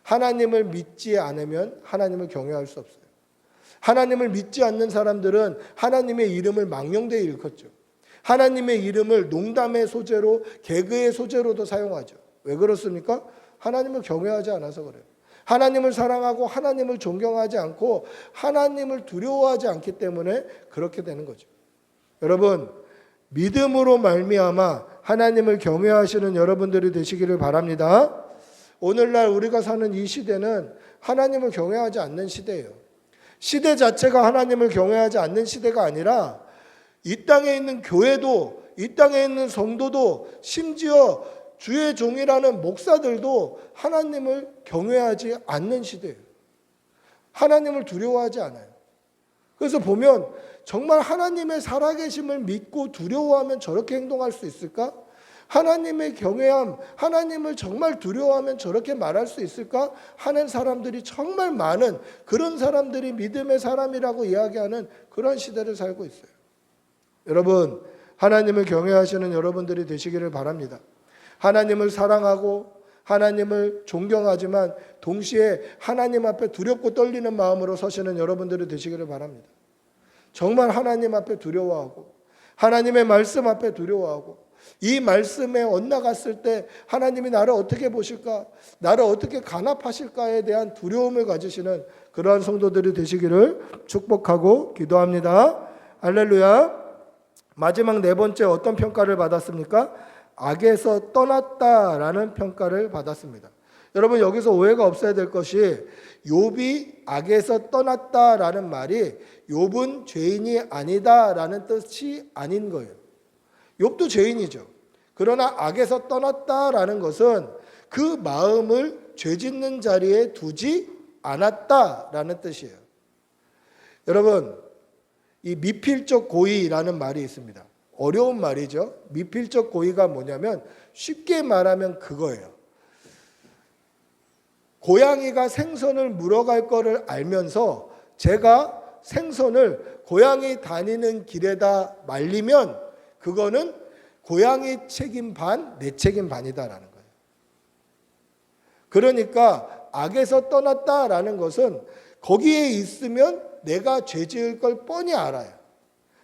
하나님을 믿지 않으면 하나님을 경외할 수 없어요. 하나님을 믿지 않는 사람들은 하나님의 이름을 망령되이 일컫죠. 하나님의 이름을 농담의 소재로 개그의 소재로도 사용하죠. 왜 그렇습니까? 하나님을 경외하지 않아서 그래요. 하나님을 사랑하고 하나님을 존경하지 않고 하나님을 두려워하지 않기 때문에 그렇게 되는 거죠. 여러분, 믿음으로 말미암아 하나님을 경외하시는 여러분들이 되시기를 바랍니다. 오늘날 우리가 사는 이 시대는 하나님을 경외하지 않는 시대예요. 시대 자체가 하나님을 경외하지 않는 시대가 아니라 이 땅에 있는 교회도, 이 땅에 있는 성도도, 심지어 주의 종이라는 목사들도 하나님을 경외하지 않는 시대예요. 하나님을 두려워하지 않아요. 그래서 보면 정말 하나님의 살아계심을 믿고 두려워하면 저렇게 행동할 수 있을까? 하나님의 경외함, 하나님을 정말 두려워하면 저렇게 말할 수 있을까? 하는 사람들이 정말 많은 그런 사람들이 믿음의 사람이라고 이야기하는 그런 시대를 살고 있어요. 여러분, 하나님을 경외하시는 여러분들이 되시기를 바랍니다. 하나님을 사랑하고 하나님을 존경하지만 동시에 하나님 앞에 두렵고 떨리는 마음으로 서시는 여러분들이 되시기를 바랍니다. 정말 하나님 앞에 두려워하고 하나님의 말씀 앞에 두려워하고 이 말씀에 엇나갔을 때 하나님이 나를 어떻게 보실까? 나를 어떻게 간합하실까에 대한 두려움을 가지시는 그러한 성도들이 되시기를 축복하고 기도합니다. 할렐루야. 마지막 네 번째 어떤 평가를 받았습니까? 악에서 떠났다라는 평가를 받았습니다. 여러분, 여기서 오해가 없어야 될 것이 욥이 악에서 떠났다라는 말이 욥은 죄인이 아니다라는 뜻이 아닌 거예요. 욥도 죄인이죠. 그러나 악에서 떠났다라는 것은 그 마음을 죄짓는 자리에 두지 않았다라는 뜻이에요. 여러분, 이 미필적 고의라는 말이 있습니다. 어려운 말이죠. 미필적 고의가 뭐냐면 쉽게 말하면 그거예요. 고양이가 생선을 물어갈 거를 알면서 제가 생선을 고양이 다니는 길에다 말리면 그거는 고양이 책임 반, 내 책임 반이다라는 거예요. 그러니까 악에서 떠났다라는 것은 거기에 있으면 내가 죄 지을 걸 뻔히 알아요.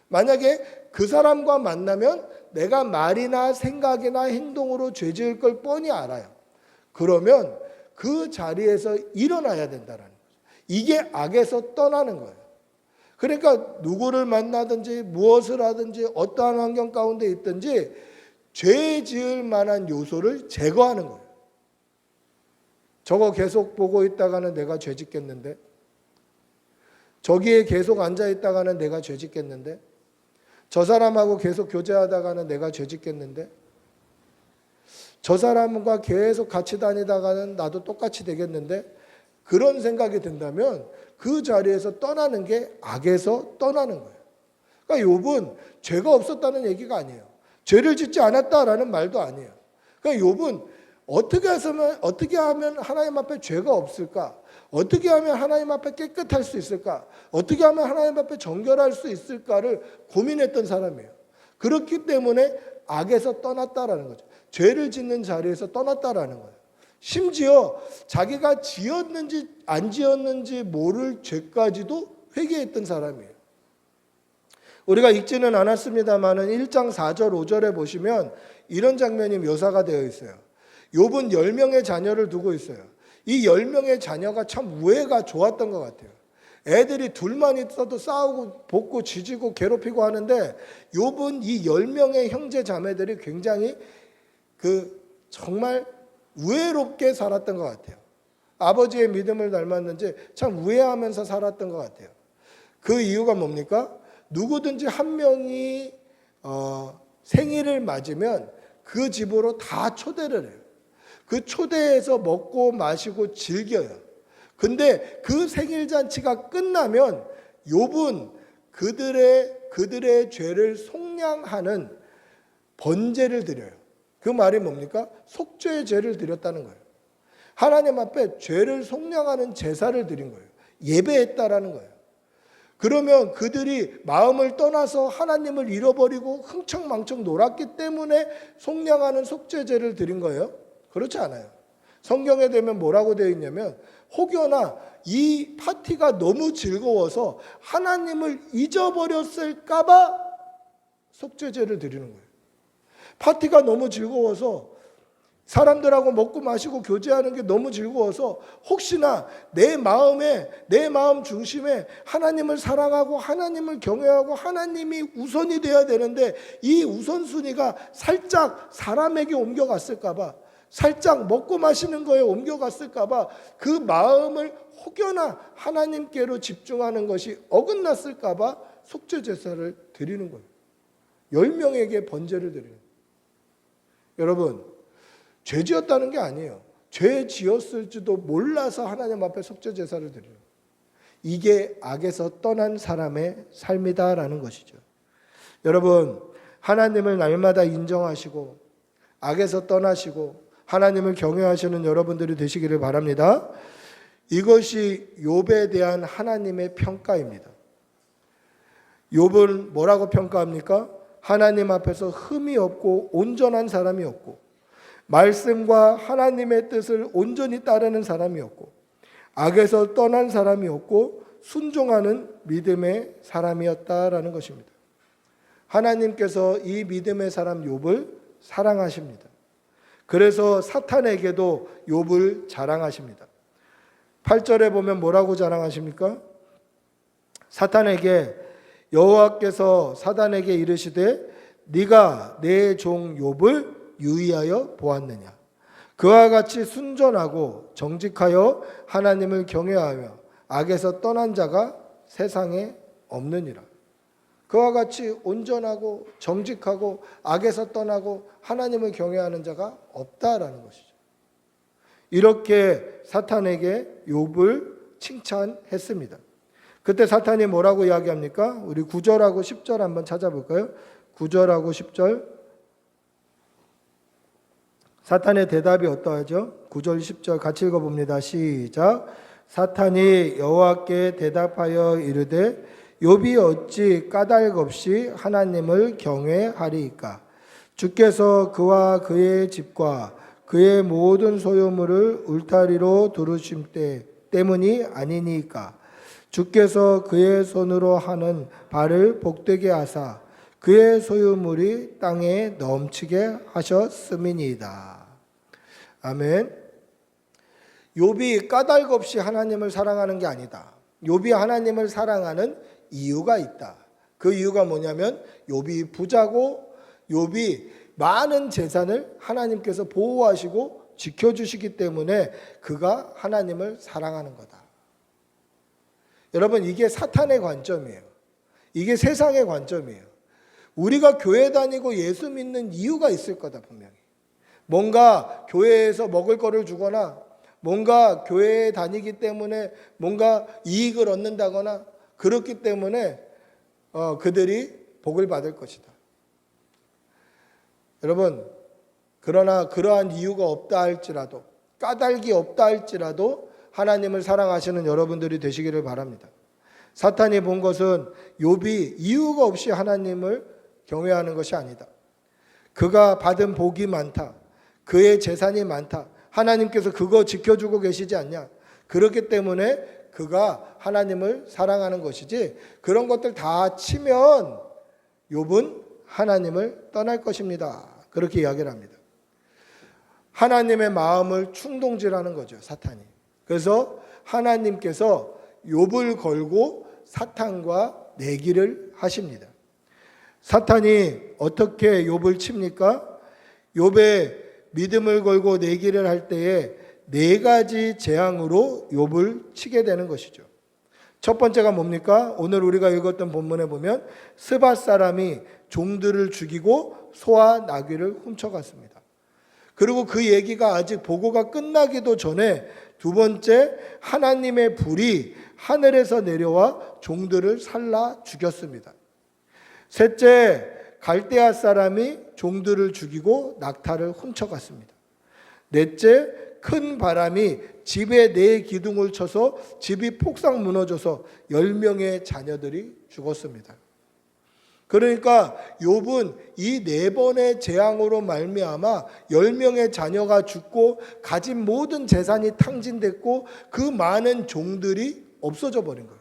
만약에 그 사람과 만나면 내가 말이나 생각이나 행동으로 죄 지을 걸 뻔히 알아요. 그러면 그 자리에서 일어나야 된다는 거죠. 이게 악에서 떠나는 거예요. 그러니까 누구를 만나든지 무엇을 하든지 어떠한 환경 가운데 있든지 죄 지을 만한 요소를 제거하는 거예요. 저거 계속 보고 있다가는 내가 죄 짓겠는데, 저기에 계속 앉아 있다가는 내가 죄 짓겠는데, 저 사람하고 계속 교제하다가는 내가 죄 짓겠는데? 저 사람과 계속 같이 다니다가는 나도 똑같이 되겠는데? 그런 생각이 든다면 그 자리에서 떠나는 게 악에서 떠나는 거예요. 그러니까 욥은 죄가 없었다는 얘기가 아니에요. 죄를 짓지 않았다라는 말도 아니에요. 그러니까 욥은 어떻게 하면 하나님 앞에 죄가 없을까? 어떻게 하면 하나님 앞에 깨끗할 수 있을까? 어떻게 하면 하나님 앞에 정결할 수 있을까를 고민했던 사람이에요. 그렇기 때문에 악에서 떠났다라는 거죠. 죄를 짓는 자리에서 떠났다라는 거예요. 심지어 자기가 지었는지 안 지었는지 모를 죄까지도 회개했던 사람이에요. 우리가 읽지는 않았습니다만은 1장 4절 5절에 보시면 이런 장면이 묘사가 되어 있어요. 욥은 10명의 자녀를 두고 있어요. 이 10명의 자녀가 참 우애가 좋았던 것 같아요. 애들이 둘만 있어도 싸우고 볶고 지지고 괴롭히고 하는데 욥은 이 10명의 형제 자매들이 굉장히 정말 우애롭게 살았던 것 같아요. 아버지의 믿음을 닮았는지 참 우애하면서 살았던 것 같아요. 그 이유가 뭡니까? 누구든지 한 명이 생일을 맞으면 그 집으로 다 초대를 해요. 그 초대해서 먹고 마시고 즐겨요. 근데 그 생일 잔치가 끝나면 욥은 그들의 죄를 속량하는 번제를 드려요. 그 말이 뭡니까? 속죄의 죄를 드렸다는 거예요. 하나님 앞에 죄를 속량하는 제사를 드린 거예요. 예배했다라는 거예요. 그러면 그들이 마음을 떠나서 하나님을 잃어버리고 흥청망청 놀았기 때문에 속량하는 속죄제를 드린 거예요? 그렇지 않아요. 성경에 되면 뭐라고 되어 있냐면 혹여나 이 파티가 너무 즐거워서 하나님을 잊어버렸을까 봐 속죄제를 드리는 거예요. 파티가 너무 즐거워서 사람들하고 먹고 마시고 교제하는 게 너무 즐거워서 혹시나 내 마음 중심에 하나님을 사랑하고 하나님을 경외하고 하나님이 우선이 돼야 되는데 이 우선순위가 살짝 사람에게 옮겨갔을까 봐, 살짝 먹고 마시는 거에 옮겨갔을까 봐 그 마음을 혹여나 하나님께로 집중하는 것이 어긋났을까 봐 속죄 제사를 드리는 거예요. 10명에게 번제를 드리는 거예요. 여러분, 죄 지었다는 게 아니에요. 죄 지었을지도 몰라서 하나님 앞에 속죄 제사를 드려요. 이게 악에서 떠난 사람의 삶이다라는 것이죠. 여러분, 하나님을 날마다 인정하시고 악에서 떠나시고 하나님을 경외하시는 여러분들이 되시기를 바랍니다. 이것이 욥에 대한 하나님의 평가입니다. 욥은 뭐라고 평가합니까? 하나님 앞에서 흠이 없고 온전한 사람이었고 말씀과 하나님의 뜻을 온전히 따르는 사람이었고 악에서 떠난 사람이었고 순종하는 믿음의 사람이었다라는 것입니다. 하나님께서 이 믿음의 사람 욥을 사랑하십니다. 그래서 사탄에게도 욥을 자랑하십니다. 8절에 보면 뭐라고 자랑하십니까? 사탄에게 여호와께서 사단에게 이르시되 네가 내 종 욥을 유의하여 보았느냐. 그와 같이 순전하고 정직하여 하나님을 경외하며 악에서 떠난 자가 세상에 없느니라. 그와 같이 온전하고 정직하고 악에서 떠나고 하나님을 경외하는 자가 없다라는 것이죠. 이렇게 사탄에게 욥을 칭찬했습니다. 그때 사탄이 뭐라고 이야기합니까? 우리 9절하고 10절 한번 찾아볼까요? 9절하고 10절. 사탄의 대답이 어떠하죠? 9절 10절 같이 읽어봅니다. 시작. 사탄이 여호와께 대답하여 이르되 욥이 어찌 까닭 없이 하나님을 경외하리이까? 주께서 그와 그의 집과 그의 모든 소유물을 울타리로 두르심 때문이 아니니까? 주께서 그의 손으로 하는 발을 복되게 하사 그의 소유물이 땅에 넘치게 하셨음이니이다. 아멘. 욥이 까닭 없이 하나님을 사랑하는 게 아니다. 욥이 하나님을 사랑하는 이유가 있다. 그 이유가 뭐냐면 욥이 부자고 욥이 많은 재산을 하나님께서 보호하시고 지켜주시기 때문에 그가 하나님을 사랑하는 거다. 여러분, 이게 사탄의 관점이에요. 이게 세상의 관점이에요. 우리가 교회 다니고 예수 믿는 이유가 있을 거다 분명히. 뭔가 교회에서 먹을 거를 주거나 뭔가 교회에 다니기 때문에 뭔가 이익을 얻는다거나 그렇기 때문에 그들이 복을 받을 것이다. 여러분, 그러나 그러한 이유가 없다 할지라도, 까닭이 없다 할지라도 하나님을 사랑하시는 여러분들이 되시기를 바랍니다. 사탄이 본 것은 욥이 이유가 없이 하나님을 경외하는 것이 아니다. 그가 받은 복이 많다. 그의 재산이 많다. 하나님께서 그거 지켜주고 계시지 않냐. 그렇기 때문에 그가 하나님을 사랑하는 것이지, 그런 것들 다 치면 욥은 하나님을 떠날 것입니다. 그렇게 이야기를 합니다. 하나님의 마음을 충동질하는 거죠, 사탄이. 그래서 하나님께서 욥을 걸고 사탄과 내기를 하십니다. 사탄이 어떻게 욥을 칩니까? 욥의 믿음을 걸고 내기를 할 때에 네 가지 재앙으로 욥을 치게 되는 것이죠. 첫 번째가 뭡니까? 오늘 우리가 읽었던 본문에 보면 스밧 사람이 종들을 죽이고 소와 나귀를 훔쳐갔습니다. 그리고 그 얘기가 아직 보고가 끝나기도 전에 두 번째, 하나님의 불이 하늘에서 내려와 종들을 살라 죽였습니다. 셋째, 갈대아 사람이 종들을 죽이고 낙타를 훔쳐갔습니다. 넷째, 큰 바람이 집에 네 기둥을 쳐서 집이 폭삭 무너져서 10명의 자녀들이 죽었습니다. 그러니까 욥은 이 네 번의 재앙으로 말미암아 10명의 자녀가 죽고 가진 모든 재산이 탕진됐고 그 많은 종들이 없어져 버린 거예요.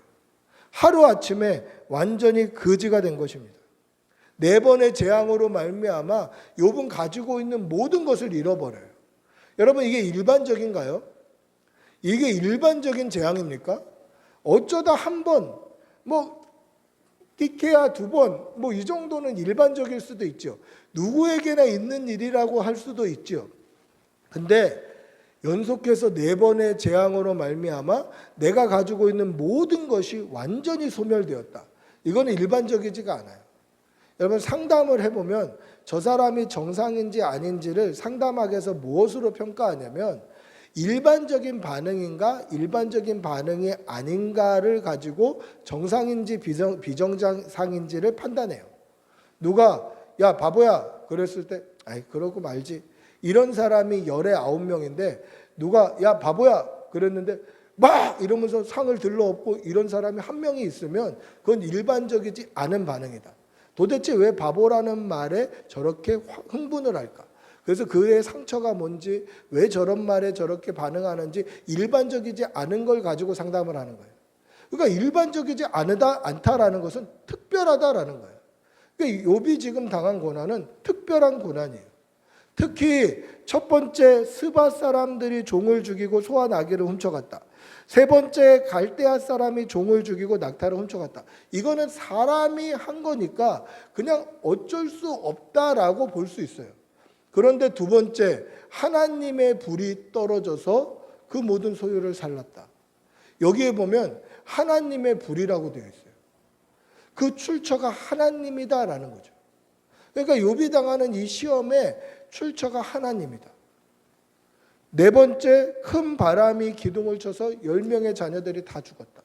하루아침에 완전히 거지가 된 것입니다. 네 번의 재앙으로 말미암아 욥은 가지고 있는 모든 것을 잃어버려요. 여러분, 이게 일반적인가요? 이게 일반적인 재앙입니까? 어쩌다 한 번, 디케야 두 번, 이 정도는 일반적일 수도 있죠. 누구에게나 있는 일이라고 할 수도 있죠. 근데 연속해서 네 번의 재앙으로 말미암아 내가 가지고 있는 모든 것이 완전히 소멸되었다. 이거는 일반적이지가 않아요. 여러분, 상담을 해보면 저 사람이 정상인지 아닌지를 상담학에서 무엇으로 평가하냐면 일반적인 반응인가 일반적인 반응이 아닌가를 가지고 정상인지 비정상인지를 판단해요. 누가 야 바보야 그랬을 때 아이 그러고 말지, 이런 사람이 19명인데 누가 야 바보야 그랬는데 막 이러면서 상을 들러엎고 이런 사람이 한 명이 있으면 그건 일반적이지 않은 반응이다. 도대체 왜 바보라는 말에 저렇게 흥분을 할까? 그래서 그의 상처가 뭔지, 왜 저런 말에 저렇게 반응하는지 일반적이지 않은 걸 가지고 상담을 하는 거예요. 그러니까 일반적이지 않다라는 것은 특별하다라는 거예요. 그러니까 욥이 지금 당한 고난은 특별한 고난이에요. 특히 첫 번째, 스밧 사람들이 종을 죽이고 소와 나귀를 훔쳐갔다. 세 번째, 갈대아 사람이 종을 죽이고 낙타를 훔쳐갔다. 이거는 사람이 한 거니까 그냥 어쩔 수 없다라고 볼 수 있어요. 그런데 두 번째, 하나님의 불이 떨어져서 그 모든 소유를 살랐다. 여기에 보면 하나님의 불이라고 되어 있어요. 그 출처가 하나님이다라는 거죠. 그러니까 욥이 당하는 이 시험의 출처가 하나님이다. 네 번째, 큰 바람이 기둥을 쳐서 10명의 자녀들이 다 죽었다.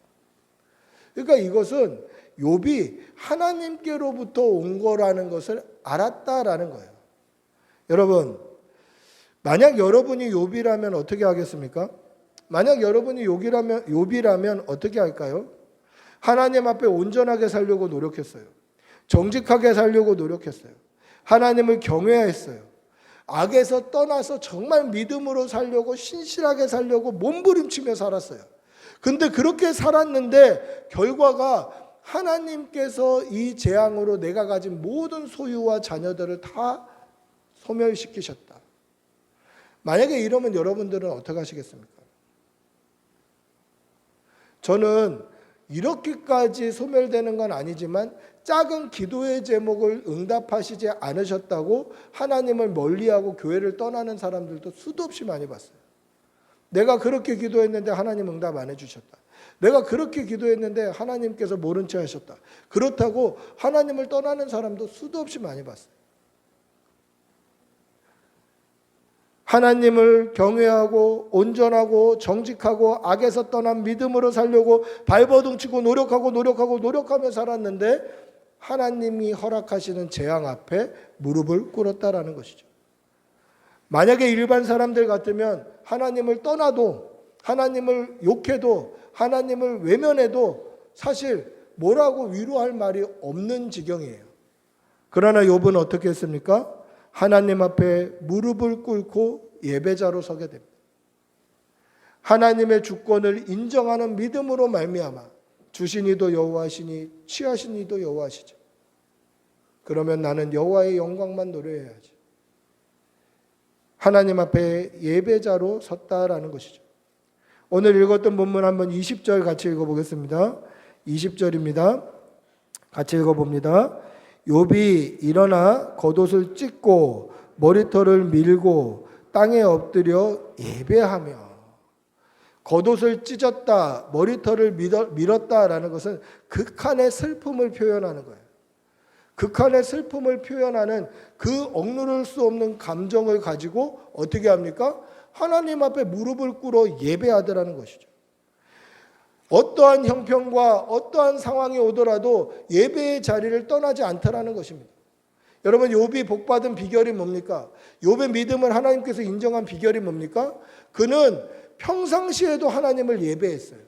그러니까 이것은 욥이 하나님께로부터 온 거라는 것을 알았다라는 거예요. 여러분, 만약 여러분이 욥이라면 어떻게 하겠습니까? 만약 여러분이 욥이라면 어떻게 할까요? 하나님 앞에 온전하게 살려고 노력했어요. 정직하게 살려고 노력했어요. 하나님을 경외했어요. 악에서 떠나서 정말 믿음으로 살려고, 신실하게 살려고 몸부림치며 살았어요. 근데 그렇게 살았는데 결과가 하나님께서 이 재앙으로 내가 가진 모든 소유와 자녀들을 다 소멸시키셨다. 만약에 이러면 여러분들은 어떻게 하시겠습니까? 저는 이렇게까지 소멸되는 건 아니지만 작은 기도의 제목을 응답하시지 않으셨다고 하나님을 멀리하고 교회를 떠나는 사람들도 수도 없이 많이 봤어요. 내가 그렇게 기도했는데 하나님 응답 안 해주셨다. 내가 그렇게 기도했는데 하나님께서 모른 채 하셨다. 그렇다고 하나님을 떠나는 사람도 수도 없이 많이 봤어요. 하나님을 경외하고 온전하고 정직하고 악에서 떠난 믿음으로 살려고 발버둥치고 노력하며 살았는데 하나님이 허락하시는 재앙 앞에 무릎을 꿇었다라는 것이죠. 만약에 일반 사람들 같으면 하나님을 떠나도, 하나님을 욕해도, 하나님을 외면해도 사실 뭐라고 위로할 말이 없는 지경이에요. 그러나 욥은 어떻게 했습니까? 하나님 앞에 무릎을 꿇고 예배자로 서게 됩니다. 하나님의 주권을 인정하는 믿음으로 말미암아 주신 이도 여호와시니 취하신 이도 여호와시죠. 그러면 나는 여호와의 영광만 노려야지. 하나님 앞에 예배자로 섰다라는 것이죠. 오늘 읽었던 본문 한번 20절 같이 읽어보겠습니다. 20절입니다. 같이 읽어봅니다. 욥이 일어나 겉옷을 찢고 머리털을 밀고 땅에 엎드려 예배하며, 겉옷을 찢었다, 머리털을 밀었다라는 것은 극한의 슬픔을 표현하는 거예요. 극한의 슬픔을 표현하는 그 억누를 수 없는 감정을 가지고 어떻게 합니까? 하나님 앞에 무릎을 꿇어 예배하더라는 것이죠. 어떠한 형편과 어떠한 상황이 오더라도 예배의 자리를 떠나지 않더라는 것입니다. 여러분, 욥이 복받은 비결이 뭡니까? 욥의 믿음을 하나님께서 인정한 비결이 뭡니까? 그는 평상시에도 하나님을 예배했어요.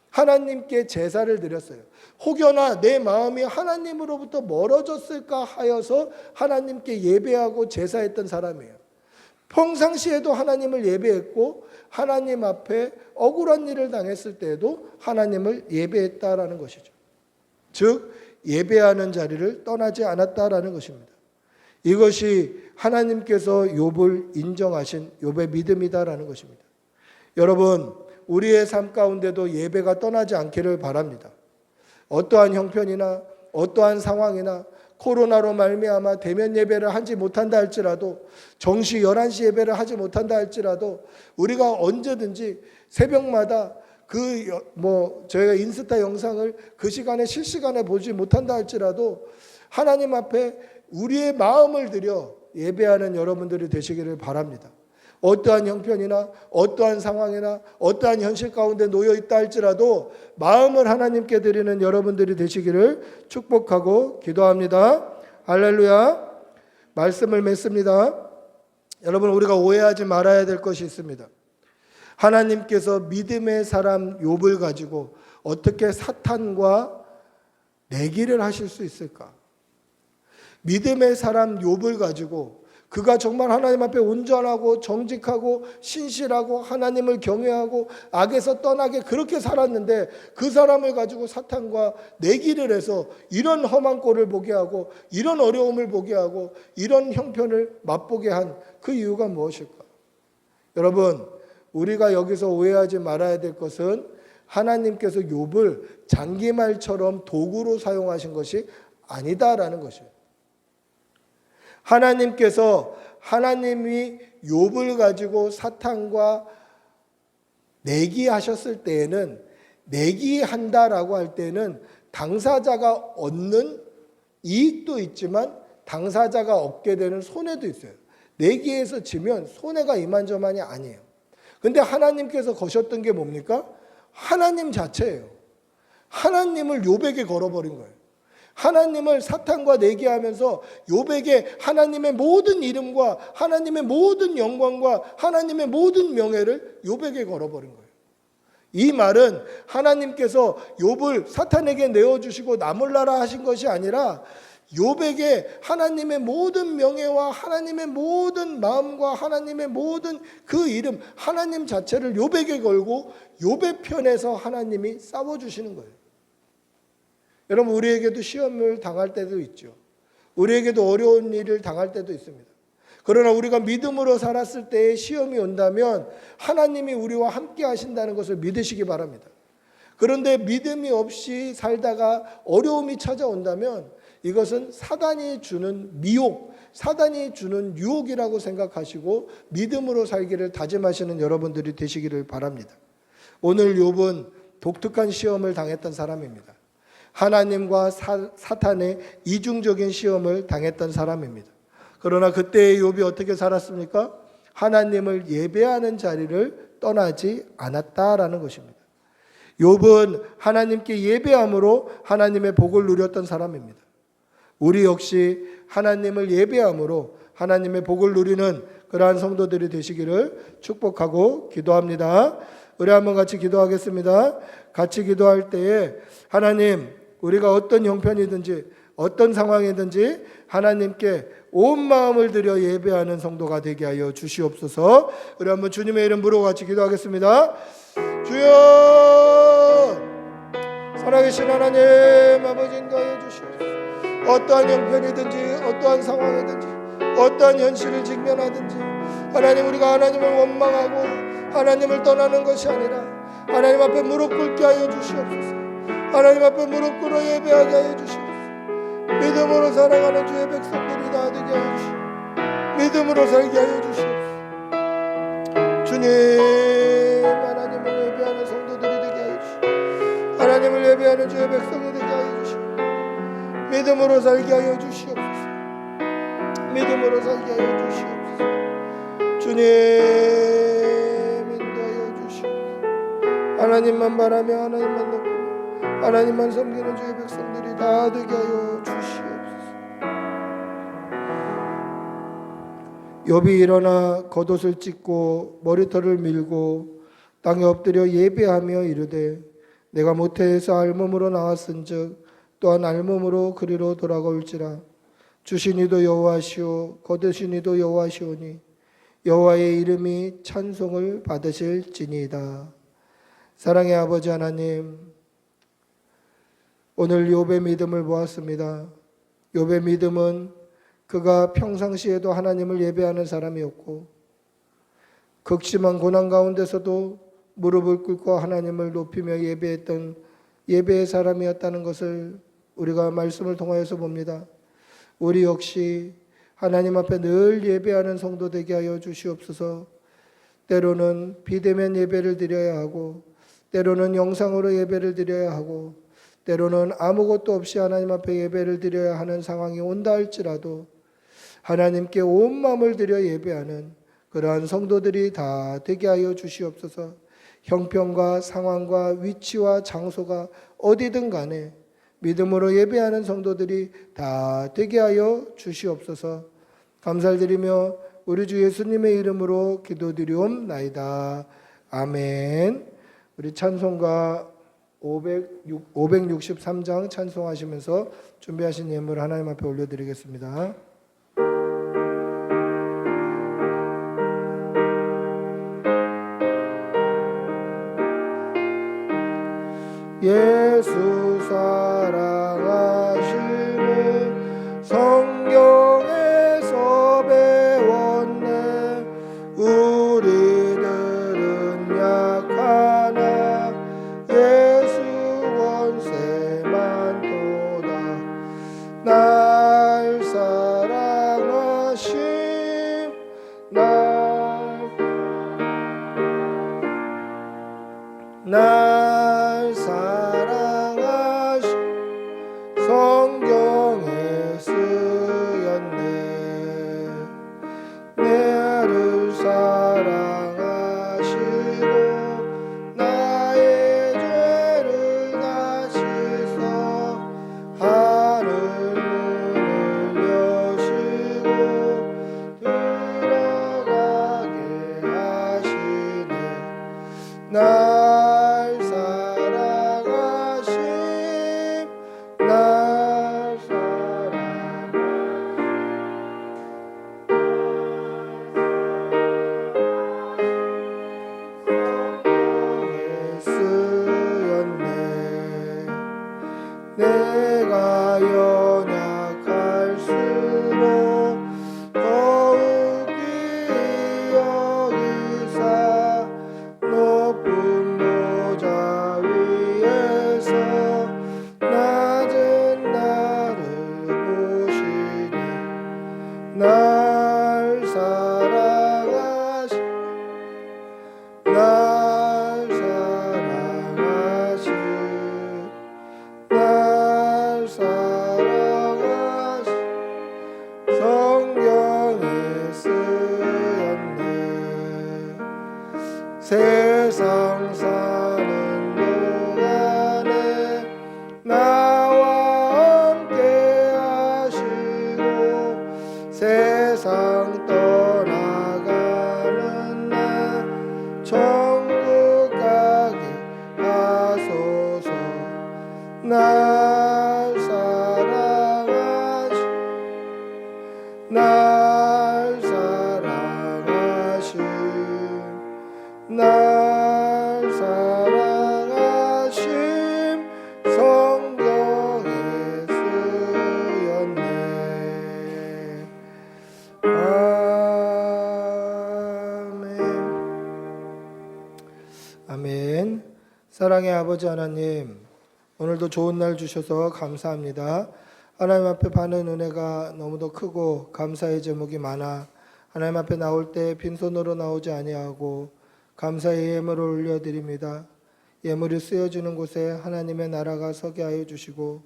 하나님께 제사를 드렸어요. 혹여나 내 마음이 하나님으로부터 멀어졌을까 하여서 하나님께 예배하고 제사했던 사람이에요. 평상시에도 하나님을 예배했고 하나님 앞에 억울한 일을 당했을 때에도 하나님을 예배했다라는 것이죠. 즉 예배하는 자리를 떠나지 않았다라는 것입니다. 이것이 하나님께서 욥을 인정하신 욥의 믿음이다라는 것입니다. 여러분, 우리의 삶 가운데도 예배가 떠나지 않기를 바랍니다. 어떠한 형편이나 어떠한 상황이나 코로나로 말미암아 대면 예배를 하지 못한다 할지라도, 정시 11시 예배를 하지 못한다 할지라도 우리가 언제든지 새벽마다 저희가 인스타 영상을 그 시간에 실시간에 보지 못한다 할지라도 하나님 앞에 우리의 마음을 들여 예배하는 여러분들이 되시기를 바랍니다. 어떠한 형편이나 어떠한 상황이나 어떠한 현실 가운데 놓여 있다 할지라도 마음을 하나님께 드리는 여러분들이 되시기를 축복하고 기도합니다. 할렐루야. 말씀을 맺습니다. 여러분, 우리가 오해하지 말아야 될 것이 있습니다. 하나님께서 믿음의 사람 욥을 가지고 어떻게 사탄과 내기를 하실 수 있을까? 믿음의 사람 욥을 가지고 그가 정말 하나님 앞에 온전하고 정직하고 신실하고 하나님을 경외하고 악에서 떠나게 그렇게 살았는데 그 사람을 가지고 사탄과 내기를 해서 이런 험한 꼴을 보게 하고 이런 어려움을 보게 하고 이런 형편을 맛보게 한 그 이유가 무엇일까? 여러분, 우리가 여기서 오해하지 말아야 될 것은 하나님께서 욥을 장기말처럼 도구로 사용하신 것이 아니다라는 것이에요. 하나님이 욥을 가지고 사탄과 내기하셨을 때에는, 내기한다라고 할 때는 당사자가 얻는 이익도 있지만 당사자가 얻게 되는 손해도 있어요. 내기에서 지면 손해가 이만저만이 아니에요. 근데 하나님께서 거셨던 게 뭡니까? 하나님 자체예요. 하나님을 욥에게 걸어버린 거예요. 하나님을 사탄과 내기하면서 욥에게 하나님의 모든 이름과 하나님의 모든 영광과 하나님의 모든 명예를 욥에게 걸어버린 거예요. 이 말은 하나님께서 욥을 사탄에게 내어주시고 나몰라라 하신 것이 아니라 욥에게 하나님의 모든 명예와 하나님의 모든 마음과 하나님의 모든 그 이름, 하나님 자체를 욥에게 걸고 욥의 편에서 하나님이 싸워주시는 거예요. 여러분, 우리에게도 시험을 당할 때도 있죠. 우리에게도 어려운 일을 당할 때도 있습니다. 그러나 우리가 믿음으로 살았을 때에 시험이 온다면 하나님이 우리와 함께 하신다는 것을 믿으시기 바랍니다. 그런데 믿음이 없이 살다가 어려움이 찾아온다면 이것은 사단이 주는 미혹, 사단이 주는 유혹이라고 생각하시고 믿음으로 살기를 다짐하시는 여러분들이 되시기를 바랍니다. 오늘 욥은 독특한 시험을 당했던 사람입니다. 하나님과 사탄의 이중적인 시험을 당했던 사람입니다. 그러나 그때의 욥이 어떻게 살았습니까? 하나님을 예배하는 자리를 떠나지 않았다라는 것입니다. 욥은 하나님께 예배함으로 하나님의 복을 누렸던 사람입니다. 우리 역시 하나님을 예배함으로 하나님의 복을 누리는 그러한 성도들이 되시기를 축복하고 기도합니다. 우리 한번 같이 기도하겠습니다. 같이 기도할 때에 하나님, 우리가 어떤 형편이든지 어떤 상황이든지 하나님께 온 마음을 들여 예배하는 성도가 되게 하여 주시옵소서. 우리 한번 주님의 이름 부르고 같이 기도하겠습니다. 주여, 살아계신 하나님 아버지 인도하여 주시옵소서. 어떠한 형편이든지 어떠한 상황이든지 어떠한 현실을 직면하든지 하나님, 우리가 하나님을 원망하고 하나님을 떠나는 것이 아니라 하나님 앞에 무릎 꿇게 하여 주시옵소서. 하나님 앞에 무릎 꿇어 예배하게 하여 주시옵소서. 믿음으로 살아가는 주의 백성들이 다 되게 하여 주시옵소서. 믿음으로 살게 하여 주시옵소서. 주님, 하나님을 예배하는 성도들이 되게 하여 주시옵소서. 하나님을 예배하는 주의 백성이 되게 하여 주시옵소서. 믿음으로 살게 하여 주시옵소서. 믿음으로 살게 하여 주시옵소서. 주님, 인도하여 주시옵소서. 하나님만 바라며 하나님만 높이며 하나님만 섬기는 주의 백성들이 다 되게 하여 주시옵소서. 욥이 일어나 겉옷을 찢고 머리털을 밀고 땅에 엎드려 예배하며 이르되 내가 모태에서 알몸으로 나왔은즉 또한 알몸으로 그리로 돌아올지라. 주신 이도 여호와시오 거두신 이도 여호와시오니 여호와의 이름이 찬송을 받으실지니이다. 사랑의 아버지 하나님, 오늘 욥의 믿음을 보았습니다. 욥의 믿음은 그가 평상시에도 하나님을 예배하는 사람이었고 극심한 고난 가운데서도 무릎을 꿇고 하나님을 높이며 예배했던 예배의 사람이었다는 것을 우리가 말씀을 통하여서 봅니다. 우리 역시 하나님 앞에 늘 예배하는 성도 되게 하여 주시옵소서. 때로는 비대면 예배를 드려야 하고 때로는 영상으로 예배를 드려야 하고 때로는 아무것도 없이 하나님 앞에 예배를 드려야 하는 상황이 온다 할지라도 하나님께 온 마음을 들여 예배하는 그러한 성도들이 다 되게 하여 주시옵소서. 형편과 상황과 위치와 장소가 어디든 간에 믿음으로 예배하는 성도들이 다 되게 하여 주시옵소서. 감사를 드리며 우리 주 예수님의 이름으로 기도드리옵나이다. 아멘. 우리 찬송가 563장 찬송하시면서 준비하신 예물 하나님 앞에 올려드리겠습니다. 예수 사랑하심을 성경에서 배웠네. 우리들은 약하나 예수 권세만 도다. 날 사랑하심 날 사랑하신 성경에 쓰였네. 나를 사랑하시고 나의 죄를 다 씻어 하늘 문을 여시고 들어가게 하시네. 날 사랑하심 날 사랑하심에 쓰였네. 내가 연약할수록 더욱 귀히 여기사 높은 세상 사는 동안에 나와 함께 하시고 세상 떠나가는 날 천국 가게 하소서. 날 사랑하시 날 사랑하시 날 사랑하심 성경에 쓰였네. 아멘. 아멘. 사랑의 아버지 하나님, 오늘도 좋은 날 주셔서 감사합니다. 하나님 앞에 받는 은혜가 너무도 크고 감사의 제목이 많아 하나님 앞에 나올 때 빈손으로 나오지 아니하고 감사의 예물을 올려드립니다. 예물이 쓰여지는 곳에 하나님의 나라가 서게 하여 주시고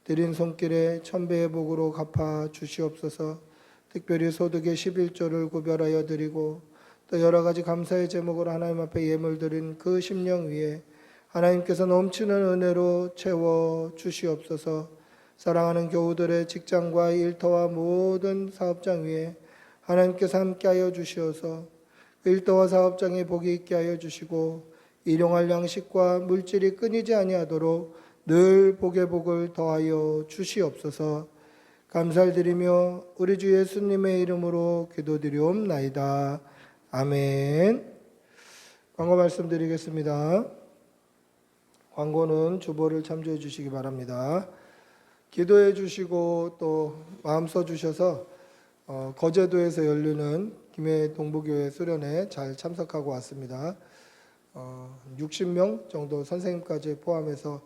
드린 손길에 천배의 복으로 갚아 주시옵소서. 특별히 소득의 11조를 구별하여 드리고 또 여러 가지 감사의 제목으로 하나님 앞에 예물 드린 그 심령 위에 하나님께서 넘치는 은혜로 채워 주시옵소서. 사랑하는 교우들의 직장과 일터와 모든 사업장 위에 하나님께서 함께하여 주시어서 일터와 사업장에 복이 있게 하여 주시고 일용할 양식과 물질이 끊이지 아니하도록 늘 복의 복을 더하여 주시옵소서. 감사를 드리며 우리 주 예수님의 이름으로 기도드리옵나이다. 아멘. 광고 말씀드리겠습니다. 광고는 주보를 참조해 주시기 바랍니다. 기도해 주시고 또 마음 써 주셔서 거제도에서 열리는 김해 동부교회 수련회 잘 참석하고 왔습니다. 60명 정도 선생님까지 포함해서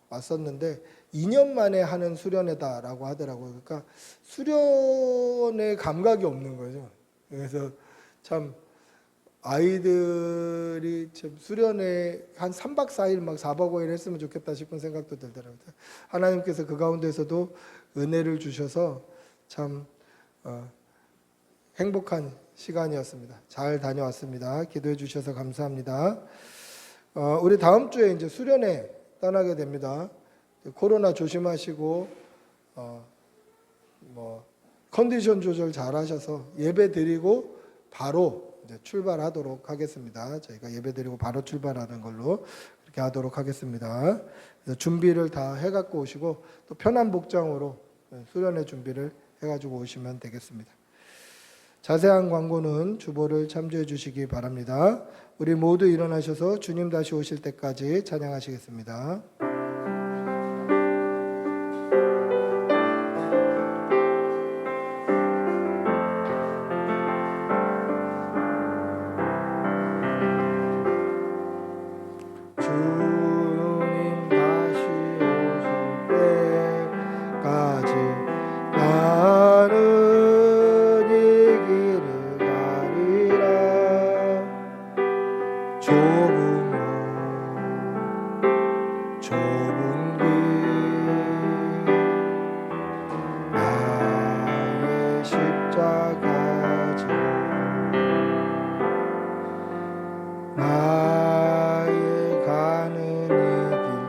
왔었는데 2년 만에 하는 수련회다라고 하더라고요. 그러니까 수련의 감각이 없는 거죠. 그래서 참 아이들이 참 수련회 한 3박 4일 막 4박 5일 했으면 좋겠다 싶은 생각도 들더라고요. 하나님께서 그 가운데서도 은혜를 주셔서 참 행복한 시간이었습니다. 잘 다녀왔습니다. 기도해 주셔서 감사합니다. 우리 다음 주에 이제 수련회 떠나게 됩니다. 코로나 조심하시고 컨디션 조절 잘 하셔서 예배 드리고 바로 이제 출발하도록 하겠습니다. 저희가 예배 드리고 바로 출발하는 걸로 그렇게 하도록 하겠습니다. 그래서 준비를 다 해갖고 오시고 또 편한 복장으로 수련회 준비를 해가지고 오시면 되겠습니다. 자세한 광고는 주보를 참조해 주시기 바랍니다. 우리 모두 일어나셔서 주님 다시 오실 때까지 찬양하시겠습니다. 주님 다시 오실 때까지 나는 이 길을 가리라. 좁은 길 나의 십자가 져 나의 가는 이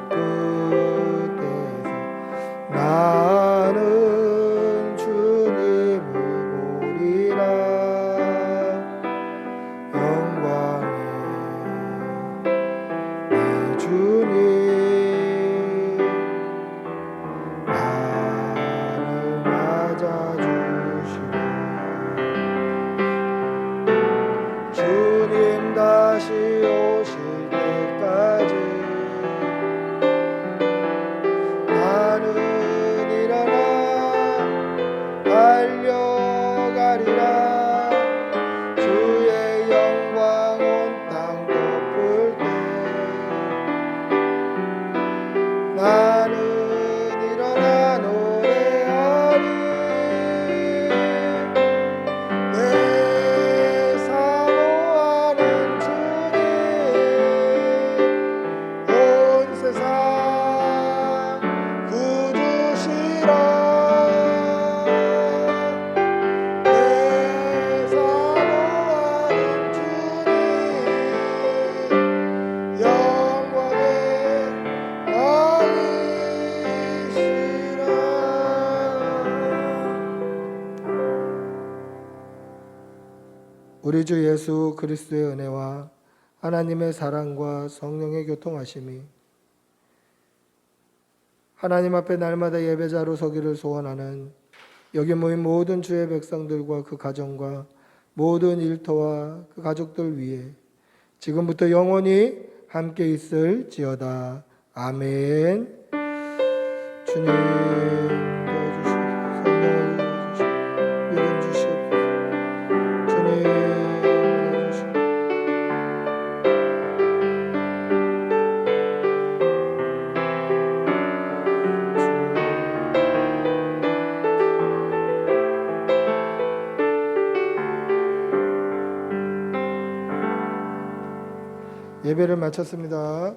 길 끝에서 나는 주님을 보리라. 영광의 내 주님 나를 맞아주시고 주님 다시 우리 주 예수 그리스도의 은혜와 하나님의 사랑과 성령의 교통하심이 하나님 앞에 날마다 예배자로 서기를 소원하는 여기 모인 모든 주의 백성들과 그 가정과 모든 일터와 그 가족들 위에 지금부터 영원히 함께 있을지어다. 아멘. 주님 도와주시옵소서. 성령을 믿음 주시옵소서. 주님 도와주시옵소서. 예배를 마쳤습니다.